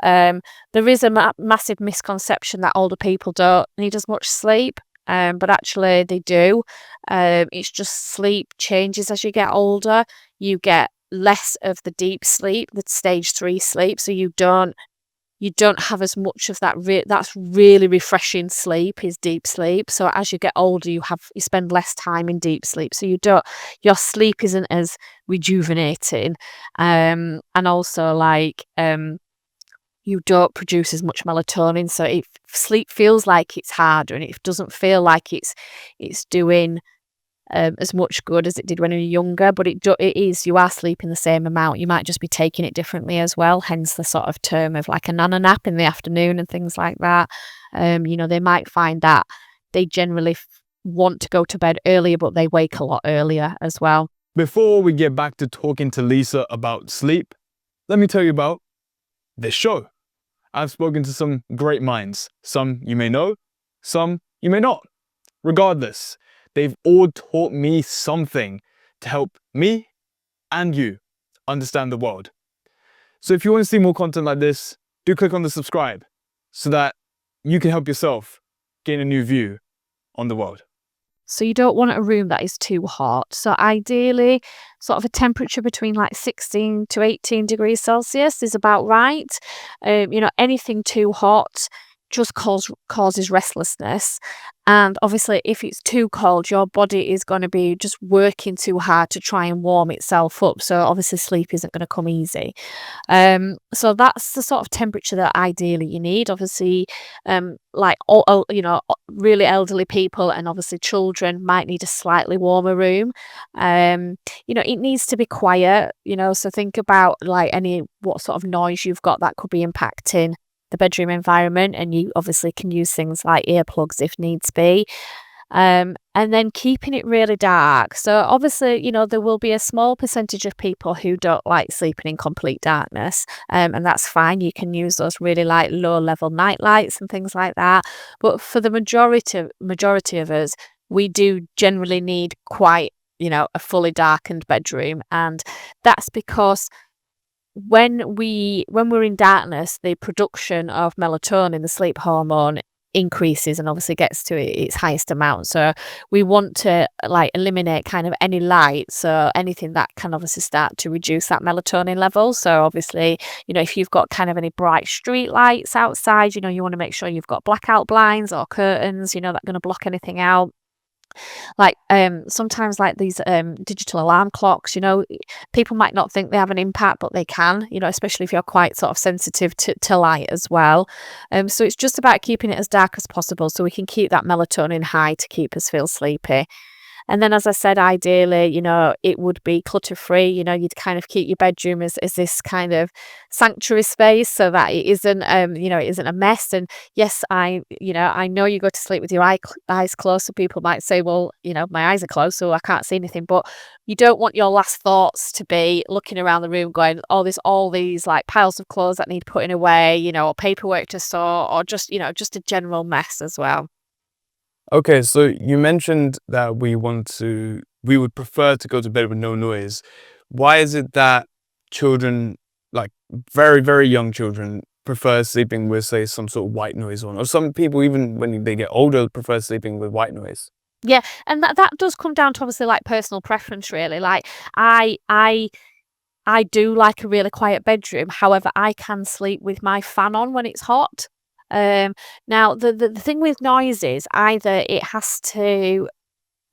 there is a massive misconception that older people don't need as much sleep, but actually they do. It's just sleep changes as you get older. You get less of the deep sleep, the stage 3 sleep, so you don't have as much of that. That's really refreshing sleep is deep sleep. So as you get older, you spend less time in deep sleep. So your sleep isn't as rejuvenating, and also like you don't produce as much melatonin, so sleep feels like it's harder, and it doesn't feel like it's doing as much good as it did when you were younger, but it is, you are sleeping the same amount. You might just be taking it differently as well, hence the sort of term of like a nana nap in the afternoon and things like that. They might find that they generally want to go to bed earlier, but they wake a lot earlier as well. Before we get back to talking to Lisa about sleep, let me tell you about this show. I've spoken to some great minds. Some you may know, some you may not. Regardless, they've all taught me something to help me and you understand the world. So if you want to see more content like this, do click on the subscribe so that you can help yourself gain a new view on the world. So you don't want a room that is too hot. So ideally, sort of a temperature between like 16 to 18 degrees Celsius is about right. Anything too hot just causes restlessness. And obviously, if it's too cold, your body is going to be just working too hard to try and warm itself up. So obviously, sleep isn't going to come easy. So that's the sort of temperature that ideally you need. Obviously, really elderly people and obviously children might need a slightly warmer room. It needs to be quiet. So think about like what sort of noise you've got that could be impacting the bedroom environment, and you obviously can use things like earplugs if needs be. And then keeping it really dark. So obviously, there will be a small percentage of people who don't like sleeping in complete darkness, and that's fine. You can use those really like low level night lights and things like that. But for the majority of us, we do generally need quite, a fully darkened bedroom, and that's because when we're in darkness, the production of melatonin, the sleep hormone, increases and obviously gets to its highest amount. So we want to like eliminate kind of any light, so anything that can obviously start to reduce that melatonin level. So obviously, if you've got kind of any bright street lights outside, you want to make sure you've got blackout blinds or curtains, that are going to block anything out. Like sometimes like these digital alarm clocks, people might not think they have an impact, but they can, especially if you're quite sort of sensitive to light as well. So it's just about keeping it as dark as possible so we can keep that melatonin high to keep us feel sleepy. And then, as I said, ideally, it would be clutter-free. You'd kind of keep your bedroom as this kind of sanctuary space so that it isn't, it isn't a mess. And yes, I know you go to sleep with your eyes closed. So people might say, well, my eyes are closed, so I can't see anything. But you don't want your last thoughts to be looking around the room going, oh, there's all these like piles of clothes that need putting away, or paperwork to sort, or just a general mess as well. Okay, so you mentioned that we would prefer to go to bed with no noise. Why is it that children, like very, very young children, prefer sleeping with, say, some sort of white noise on? Or some people, even when they get older, prefer sleeping with white noise? Yeah, and that does come down to obviously like personal preference, really. Like I do like a really quiet bedroom. However, I can sleep with my fan on when it's hot. Now the thing with noise is either it has to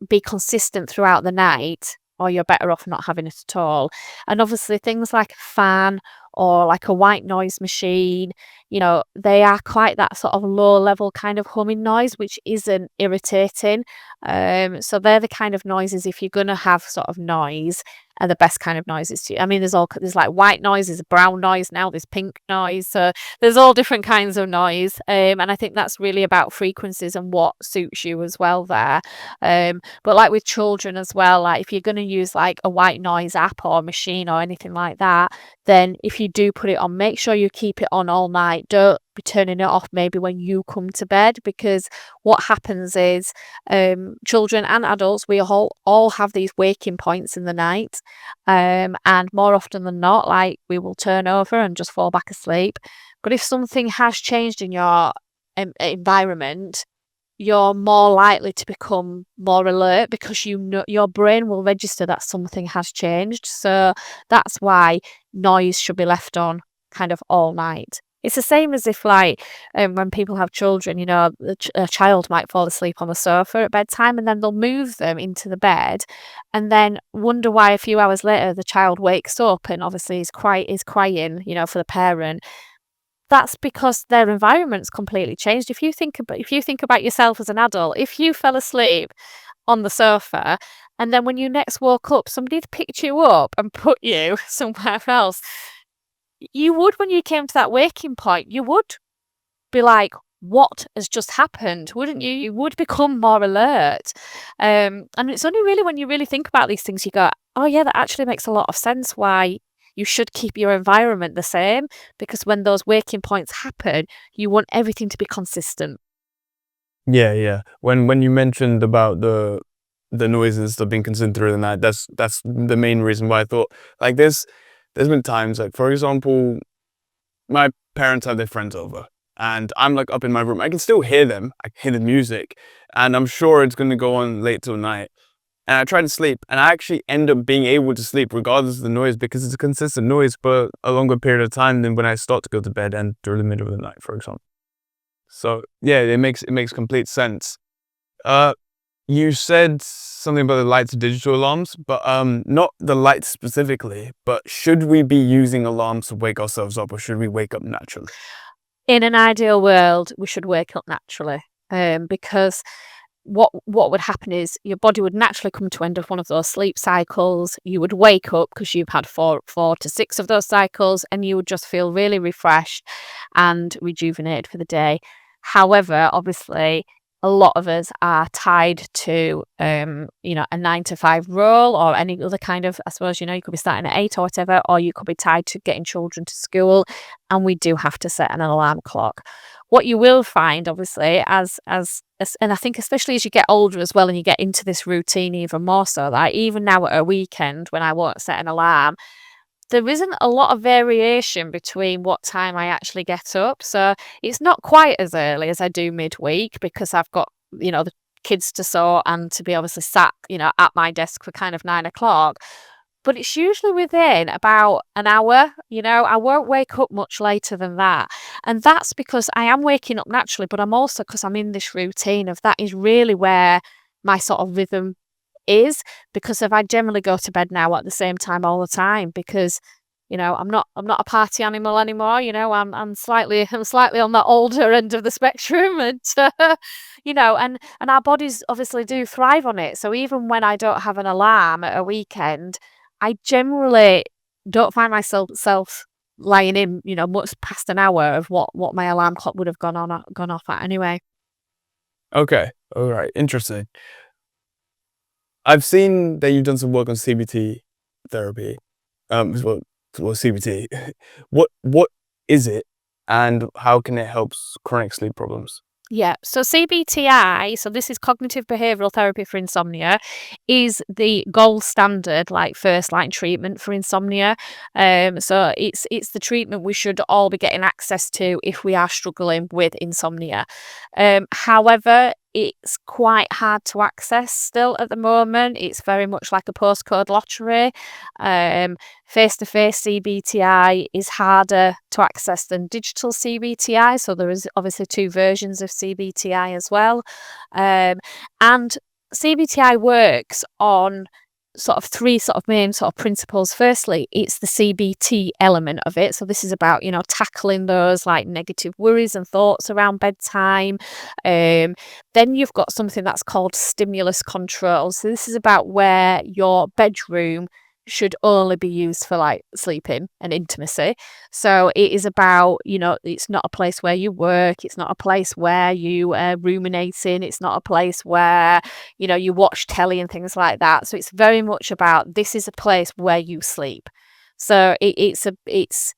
be consistent throughout the night, or you're better off not having it at all. And obviously things like a fan or like a white noise machine, they are quite that sort of low level kind of humming noise, which isn't irritating. So they're the kind of noises, if you're gonna have sort of noise, are the best kind of noises to. I mean, there's like white noise, there's brown noise now, there's pink noise, so there's all different kinds of noise. And I think that's really about frequencies and what suits you as well there. But like with children as well, like if you're going to use like a white noise app or machine or anything like that, then if you do put it on, make sure you keep it on all night. Don't be turning it off maybe when you come to bed, because what happens is children and adults, we all have these waking points in the night, and more often than not, like we will turn over and just fall back asleep. But if something has changed in your environment, you're more likely to become more alert, because your brain will register that something has changed. So that's why noise should be left on kind of all night. It's the same as if like when people have children, a child might fall asleep on the sofa at bedtime, and then they'll move them into the bed and then wonder why a few hours later the child wakes up and obviously is crying, for the parent. that's because their environment's completely changed. If you think about yourself as an adult, if you fell asleep on the sofa and then when you next woke up, somebody had picked you up and put you somewhere else, you would, when you came to that waking point, you would be like, "What has just happened?" Wouldn't you? You would become more alert. And it's only really when you really think about these things, you go, "Oh yeah, that actually makes a lot of sense why you should keep your environment the same, because when those waking points happen, you want everything to be consistent." Yeah, yeah. When you mentioned about the noises stuff being consistent through the night, that's the main reason why I thought, like, there's been times, like, for example, my parents have their friends over, and I'm, like, up in my room. I can still hear them. I can hear the music, and I'm sure it's gonna go on late till night. And I try to sleep, and I actually end up being able to sleep regardless of the noise because it's a consistent noise for a longer period of time than when I start to go to bed and during the middle of the night, for example. So yeah, it makes complete sense. Uh, you said something about the lights digital alarms, but not the lights specifically, but should we be using alarms to wake ourselves up, or should we wake up naturally? In an ideal world, we should wake up naturally, because what would happen is your body would naturally come to end of one of those sleep cycles. You would wake up because you've had four to six of those cycles, and you would just feel really refreshed and rejuvenated for the day. However, obviously, a lot of us are tied to a 9 to 5 role or any other kind of, I suppose, you could be starting at 8 or whatever, or you could be tied to getting children to school, and we do have to set an alarm clock. What you will find, obviously, and I think especially as you get older as well and you get into this routine even more so, that even now at a weekend when I won't set an alarm, there isn't a lot of variation between what time I actually get up. So it's not quite as early as I do midweek because I've got, the kids to sort and to be obviously sat, at my desk for kind of 9 o'clock. But it's usually within about an hour. I won't wake up much later than that. And that's because I am waking up naturally, but I'm also, because I'm in this routine of, that is really where my sort of rhythm is. Because if I generally go to bed now at the same time all the time, because I'm not a party animal anymore. I'm slightly on the older end of the spectrum, and and our bodies obviously do thrive on it. So even when I don't have an alarm at a weekend, I generally don't find myself lying in, much past an hour of what my alarm clock would have gone off at anyway. Okay, all right, interesting. I've seen that you've done some work on CBT therapy. Well, CBT. What is it, and how can it help chronic sleep problems? Yeah, so CBTI, so this is cognitive behavioral therapy for insomnia, is the gold standard, like first line treatment for insomnia. So it's the treatment we should all be getting access to if we are struggling with insomnia. However, it's quite hard to access still at the moment. It's very much like a postcode lottery. Face-to-face CBTI is harder to access than digital CBTI, so there is obviously two versions of CBTI as well. And CBTI works on sort of three sort of main sort of principles. Firstly, it's the CBT element of it. So this is about, tackling those like negative worries and thoughts around bedtime. Then you've got something that's called stimulus control. So this is about where your bedroom should only be used for like sleeping and intimacy. So it is about, it's not a place where you work, it's not a place where you ruminating, it's not a place where, you watch telly and things like that. So it's very much about, this is a place where you sleep. So it's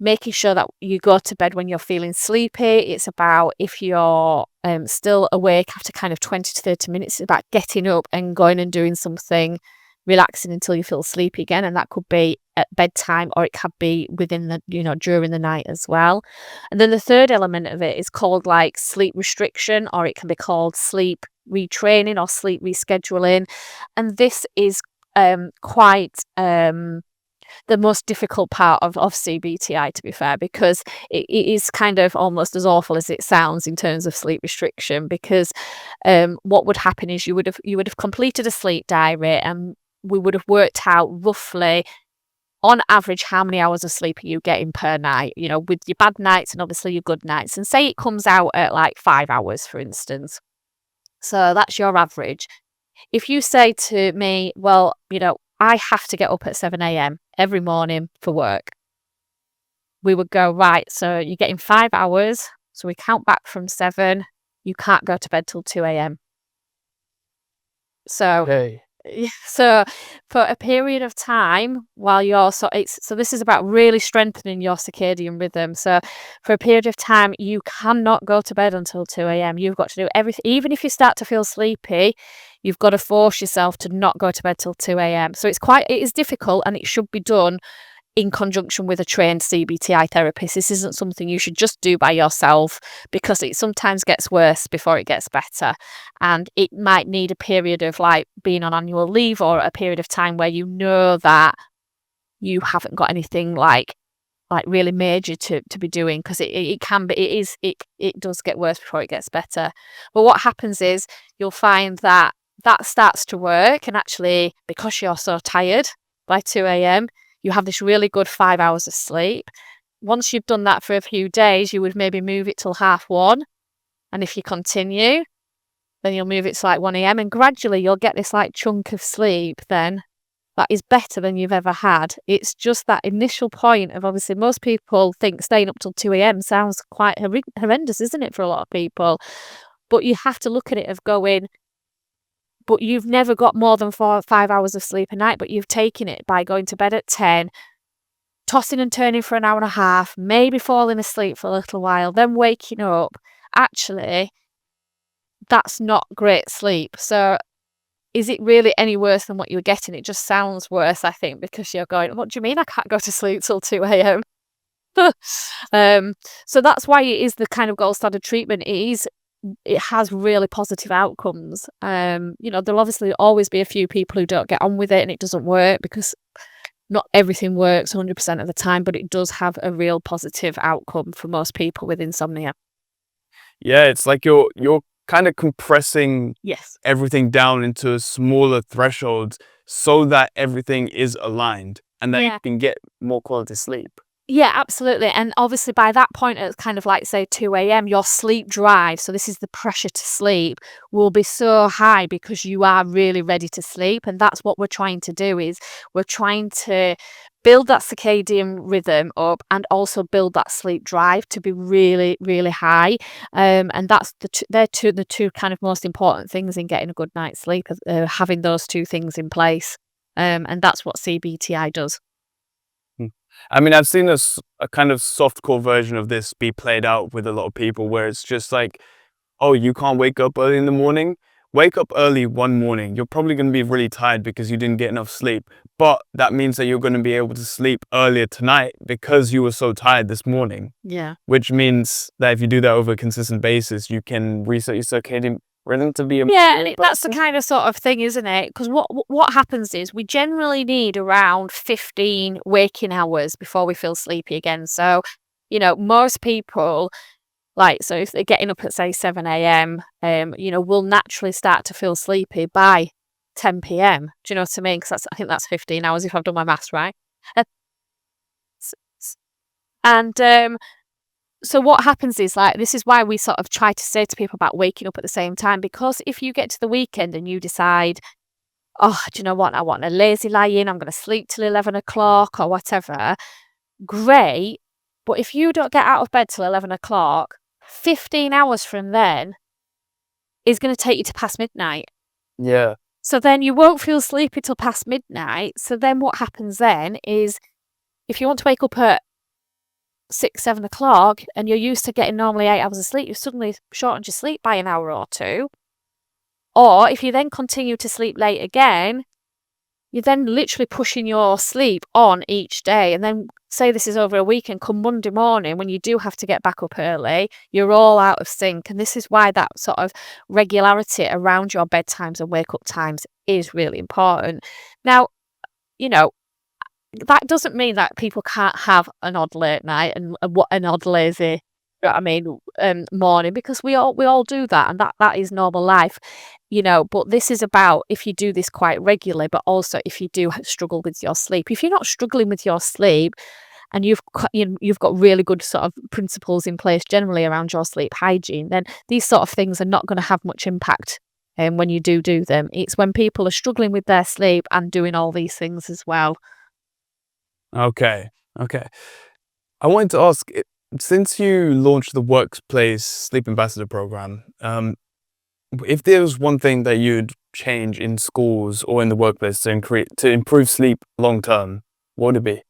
making sure that you go to bed when you're feeling sleepy. It's about, if you're still awake after kind of 20 to 30 minutes, it's about getting up and going and doing something relaxing until you feel sleepy again, and that could be at bedtime or it could be within the during the night as well. And then the third element of it is called like sleep restriction, or it can be called sleep retraining or sleep rescheduling. And this is quite the most difficult part of CBTI, to be fair, because it is kind of almost as awful as it sounds in terms of sleep restriction. Because what would happen is you would have completed a sleep diary, and we would have worked out roughly on average, how many hours of sleep are you getting per night? You know, with your bad nights and obviously your good nights. And say it comes out at like 5 hours, for instance. So that's your average. If you say to me, well, you know, I have to get up at 7 a.m. every morning for work, we would go, right, so you're getting 5 hours. So we count back from 7. You can't go to bed till 2 a.m. So Okay. yeah, so for a period of time while you're so this is about really strengthening your circadian rhythm. So for a period of time, you cannot go to bed until 2 a.m. You've got to do everything. Even if you start to feel sleepy, you've got to force yourself to not go to bed till 2 a.m. So it is difficult, and it should be done in conjunction with a trained CBTI therapist. This isn't something you should just do by yourself, because it sometimes gets worse before it gets better. And it might need a period of like being on annual leave, or a period of time where you know that you haven't got anything like really major to be doing, because it can be, it does get worse before it gets better. But what happens is you'll find that starts to work, and actually, because you're so tired by 2 a.m., you have this really good 5 hours of sleep. Once you've done that for a few days, you would maybe move it till 1:30. And if you continue, then you'll move it to like 1 a.m. And gradually you'll get this like chunk of sleep then that is better than you've ever had. It's just that initial point of, obviously, most people think staying up till 2 a.m. sounds quite horrendous, isn't it, for a lot of people? But you have to look at it of going, but you've never got more than 4 or 5 hours of sleep a night, but you've taken it by going to bed at 10, tossing and turning for an hour and a half, maybe falling asleep for a little while, then waking up. Actually, that's not great sleep. So is it really any worse than what you were getting? It just sounds worse, I think, because you're going, what do you mean I can't go to sleep till 2 a.m.? So that's why it is the kind of gold standard treatment. It has really positive outcomes. You know, there'll obviously always be a few people who don't get on with it and it doesn't work, because not everything works 100% of the time, but it does have a real positive outcome for most people with insomnia. Yeah, it's like you're kind of compressing Yes. everything down into smaller thresholds so that everything is aligned and that you Yeah. can get more quality sleep. Yeah, absolutely. And obviously by that point, at kind of like, say, 2 a.m., your sleep drive, so this is the pressure to sleep, will be so high because you are really ready to sleep. And that's what we're trying to do, is we're trying to build that circadian rhythm up and also build that sleep drive to be really, really high. And that's they're the two kind of most important things in getting a good night's sleep, having those two things in place. And that's what CBTI does. Hmm. I mean, I've seen a kind of softcore version of this be played out with a lot of people where it's just like, oh, you can't wake up early in the morning? Wake up early one morning. You're probably going to be really tired because you didn't get enough sleep. But that means that you're going to be able to sleep earlier tonight because you were so tired this morning. Yeah. Which means that if you do that over a consistent basis, you can reset your circadian rhythm to be a Yeah, and that's the kind of sort of thing, isn't it? Because what happens is we generally need around 15 waking hours before we feel sleepy again. So, you know, most people, like, so if they're getting up at, say, 7 a.m., you know, will naturally start to feel sleepy by 10 p.m. Do you know what I mean? Because I think that's 15 hours if I've done my maths right. Uh, s- s- And so what happens is, like, this is why we sort of try to say to people about waking up at the same time, because if you get to the weekend and you decide, oh, do you know what, I want a lazy lie in, I'm going to sleep till 11 o'clock or whatever, great. But if you don't get out of bed till 11 o'clock, 15 hours from then is going to take you to past midnight. Yeah. So then you won't feel sleepy till past midnight. So then what happens then is, if you want to wake up at 6, 7 o'clock and you're used to getting normally 8 hours of sleep, you've suddenly shortened your sleep by an hour or two. Or if you then continue to sleep late again, you're then literally pushing your sleep on each day. And then say this is over a weekend, come Monday morning, when you do have to get back up early, you're all out of sync. And this is why that sort of regularity around your bedtimes and wake up times is really important. Now, you know, that doesn't mean that people can't have an odd late night and what an odd lazy know what I mean, morning, because we all do that, and that is normal life, but this is about if you do this quite regularly, but also if you do struggle with your sleep. If you're not struggling with your sleep and you've got really good sort of principles in place generally around your sleep hygiene, then these sort of things are not gonna have much impact, when you do them. It's when people are struggling with their sleep and doing all these things as well. Okay. Okay. I wanted to ask, since you launched the Workplace Sleep Ambassador program, if there was one thing that you'd change in schools or in the workplace to improve sleep long term, what would it be?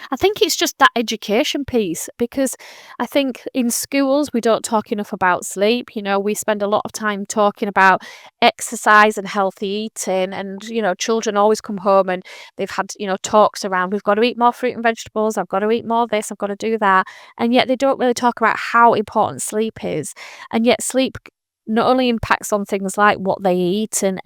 I think it's just that education piece because I think in schools we don't talk enough about sleep. We spend a lot of time talking about exercise and healthy eating, and children always come home and they've had talks around we've got to eat more fruit and vegetables, I've got to eat more this, I've got to do that, and yet they don't really talk about how important sleep is, and yet sleep not only impacts on things like what they eat and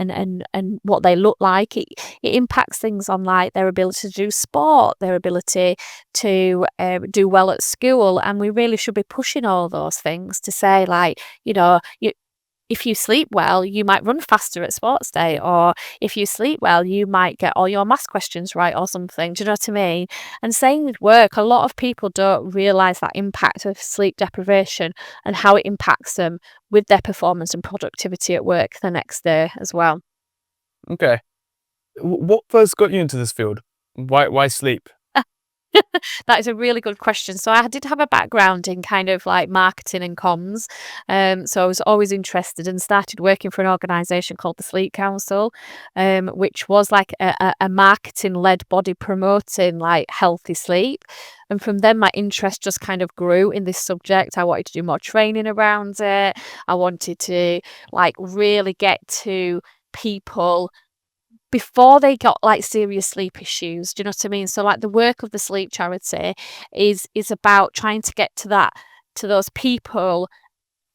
what they look like, it impacts things on like their ability to do sport, their ability to do well at school. And we really should be pushing all those things to say, like, if you sleep well, you might run faster at sports day, or if you sleep well, you might get all your maths questions right or something. Do you know what I mean? And saying with work, a lot of people don't realise that impact of sleep deprivation and how it impacts them with their performance and productivity at work the next day as well. Okay. What first got you into this field? Why sleep? That is a really good question. So I did have a background in kind of like marketing and comms. So I was always interested and started working for an organisation called the Sleep Council, which was like a marketing-led body promoting like healthy sleep. And from then my interest just kind of grew in this subject. I wanted to do more training around it. I wanted to like really get to people before they got, like, serious sleep issues, do you know what I mean? So, like, the work of the sleep charity is about trying to get to those people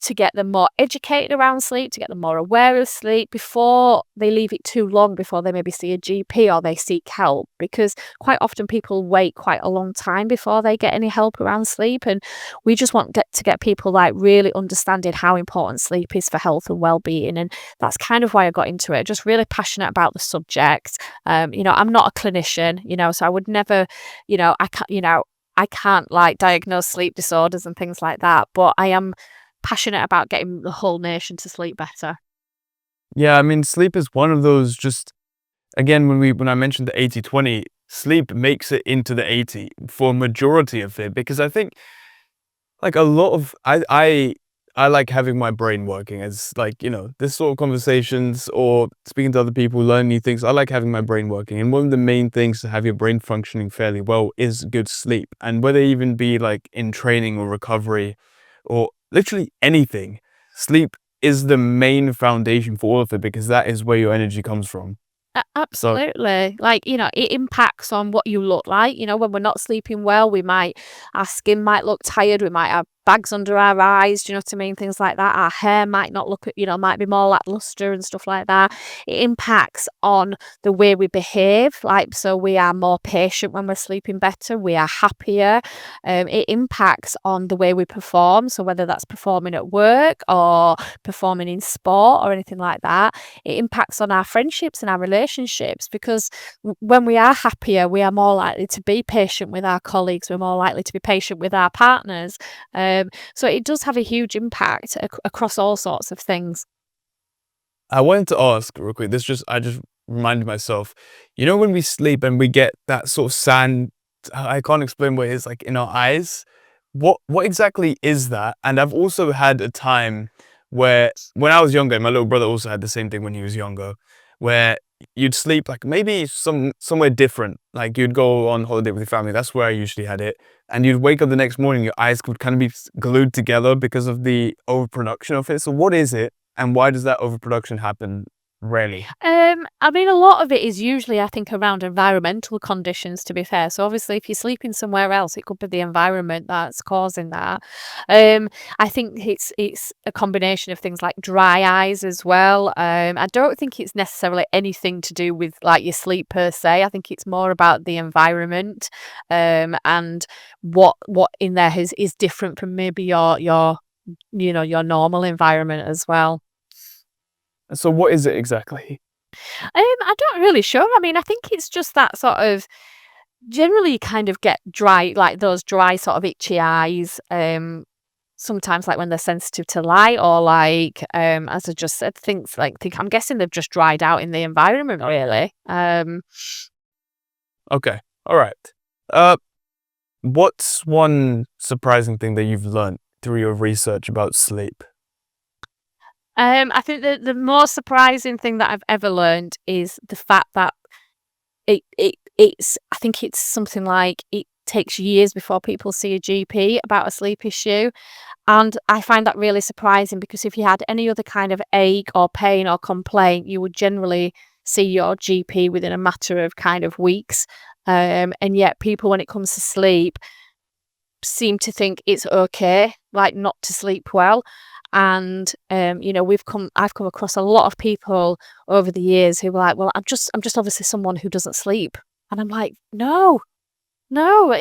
to get them more educated around sleep, to get them more aware of sleep before they leave it too long before they maybe see a GP or they seek help. Because quite often people wait quite a long time before they get any help around sleep. And we just want to get people like really understanding how important sleep is for health and well-being. And that's kind of why I got into it. Just really passionate about the subject. I'm not a clinician, so I would never, I can't like diagnose sleep disorders and things like that, but I am passionate about getting the whole nation to sleep better. Yeah, I mean, sleep is one of those just again, when I mentioned the 80/20, sleep makes it into the 80 for a majority of it because I think like a lot of I like having my brain working as like, this sort of conversations or speaking to other people, learning new things. I like having my brain working. And one of the main things to have your brain functioning fairly well is good sleep. And whether even be like in training or recovery or literally anything, sleep is the main foundation for all of it because that is where your energy comes from. So Absolutely. Like, it impacts on what you look like. When we're not sleeping well, our skin might look tired, we might have bags under our eyes, do you know what I mean? Things like that. Our hair might not look, might be more lackluster and stuff like that. It impacts on the way we behave. Like, so we are more patient when we're sleeping better, we are happier. It impacts on the way we perform. So whether that's performing at work or performing in sport or anything like that, it impacts on our friendships and our relationships because when we are happier, we are more likely to be patient with our colleagues, we're more likely to be patient with our partners. So it does have a huge impact across all sorts of things. I wanted to ask real quick. I just reminded myself. When we sleep and we get that sort of sand, I can't explain what it is like in our eyes. What exactly is that? And I've also had a time where when I was younger, and my little brother also had the same thing when he was younger, where you'd sleep like maybe somewhere different. Like you'd go on holiday with your family. That's where I usually had it. And you'd wake up the next morning, your eyes would kind of be glued together because of the overproduction of it. So what is it? And why does that overproduction happen? Rarely. I mean, a lot of it is usually, I think, around environmental conditions, to be fair. So obviously, if you're sleeping somewhere else, it could be the environment that's causing that. Um, I think it's a combination of things like dry eyes as well. I don't think it's necessarily anything to do with like your sleep per se. I think it's more about the environment, and what in there is different from maybe your normal environment as well. So what is it exactly? I'm not really sure. I mean, I think it's just that sort of generally you kind of get dry, like those dry sort of itchy eyes. Sometimes like when they're sensitive to light or like, as I just said, think I'm guessing they've just dried out in the environment really. Okay. All right. Uh, what's one surprising thing that you've learned through your research about sleep? I think the most surprising thing that I've ever learned is the fact that it's I think it's something like it takes years before people see a GP about a sleep issue. And I find that really surprising because if you had any other kind of ache or pain or complaint, you would generally see your GP within a matter of kind of weeks. And yet people, when it comes to sleep, seem to think it's okay, like not to sleep well. And I've come across a lot of people over the years who were like, well, I'm just obviously someone who doesn't sleep. And I'm like, no, no,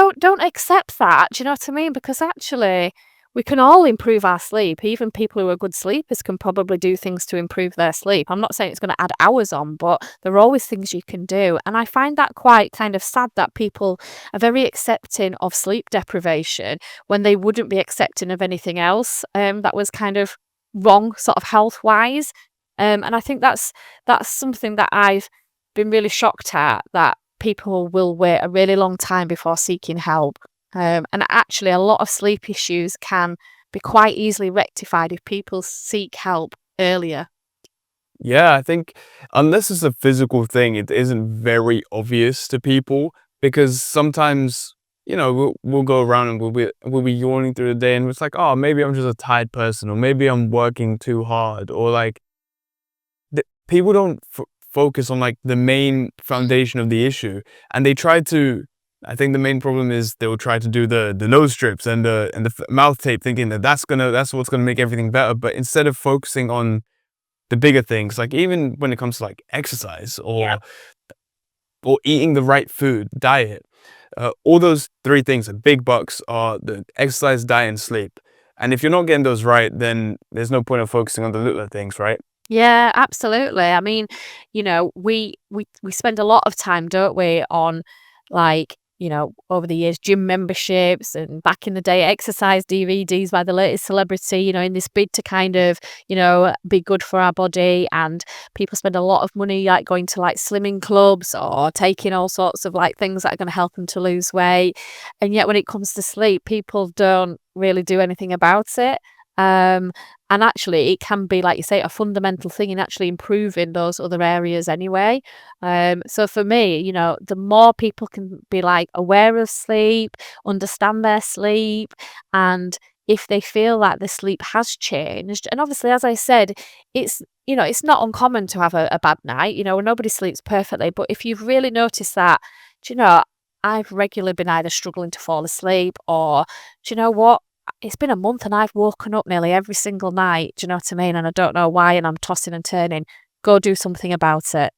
don't accept that. Do you know what I mean? Because actually, we can all improve our sleep. Even people who are good sleepers can probably do things to improve their sleep. I'm not saying it's going to add hours on, but there are always things you can do. And I find that quite kind of sad that people are very accepting of sleep deprivation when they wouldn't be accepting of anything else that was kind of wrong, sort of health wise. And I think that's something that I've been really shocked at, that people will wait a really long time before seeking help. And actually, a lot of sleep issues can be quite easily rectified if people seek help earlier. Yeah, I think unless it's a physical thing, it isn't very obvious to people because sometimes, we'll go around and we'll be yawning through the day and it's like, oh, maybe I'm just a tired person or maybe I'm working too hard or like people don't focus on like the main foundation of the issue and they try to. I think the main problem is they will try to do the nose strips and the mouth tape, thinking that that's what's gonna make everything better. But instead of focusing on the bigger things, like even when it comes to like exercise Yeah. or eating the right food, diet, all those three things, the big bucks are the exercise, diet, and sleep. And if you're not getting those right, then there's no point of focusing on the little things, right? Yeah, absolutely. I mean, we spend a lot of time, don't we, on like, over the years, gym memberships and back in the day, exercise DVDs by the latest celebrity, in this bid to kind of, be good for our body. And people spend a lot of money like going to like slimming clubs or taking all sorts of like things that are going to help them to lose weight. And yet when it comes to sleep, people don't really do anything about it. Um, and actually, it can be, like you say, a fundamental thing in actually improving those other areas anyway. So for me, the more people can be like aware of sleep, understand their sleep, and if they feel that the sleep has changed, and obviously, as I said, it's not uncommon to have a bad night. Nobody sleeps perfectly, but if you've really noticed that, do you know, I've regularly been either struggling to fall asleep or, do you know what? It's been a month and I've woken up nearly every single night. Do you know what I mean? And I don't know why, and I'm tossing and turning. Go do something about it.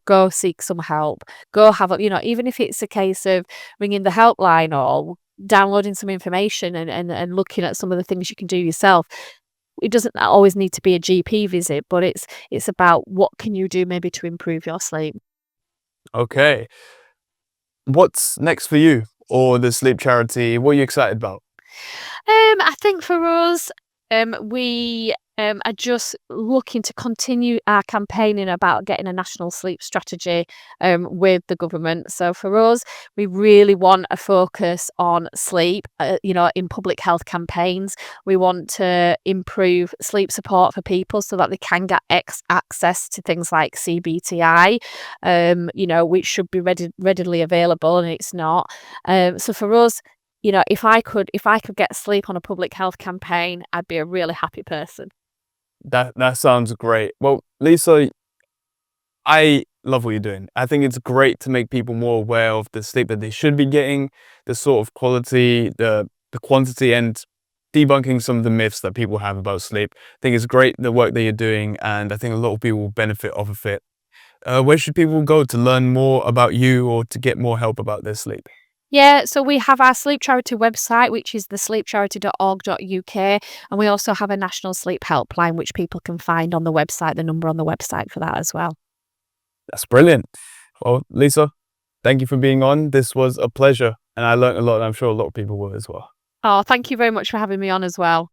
Go seek some help. Go have even if it's a case of ringing the helpline or downloading some information and looking at some of the things you can do yourself. It doesn't always need to be a GP visit, but it's about what can you do maybe to improve your sleep. Okay. What's next for you or the sleep charity? What are you excited about? I think for us, we are just looking to continue our campaigning about getting a national sleep strategy with the government. So for us, we really want a focus on sleep, in public health campaigns. We want to improve sleep support for people so that they can get access to things like CBTI, which should be readily available, and it's not. So for us, if I could get sleep on a public health campaign, I'd be a really happy person. That sounds great. Well, Lisa, I love what you're doing. I think it's great to make people more aware of the sleep that they should be getting, the sort of quality, the quantity, and debunking some of the myths that people have about sleep. I think it's great the work that you're doing, and I think a lot of people will benefit off of it. Where should people go to learn more about you or to get more help about their sleep? Yeah, so we have our sleep charity website, which is thesleepcharity.org.uk, and we also have a national sleep helpline, which people can find on the website, the number on the website for that as well. That's brilliant. Well, Lisa, thank you for being on. This was a pleasure, and I learned a lot, and I'm sure a lot of people will as well. Oh, thank you very much for having me on as well.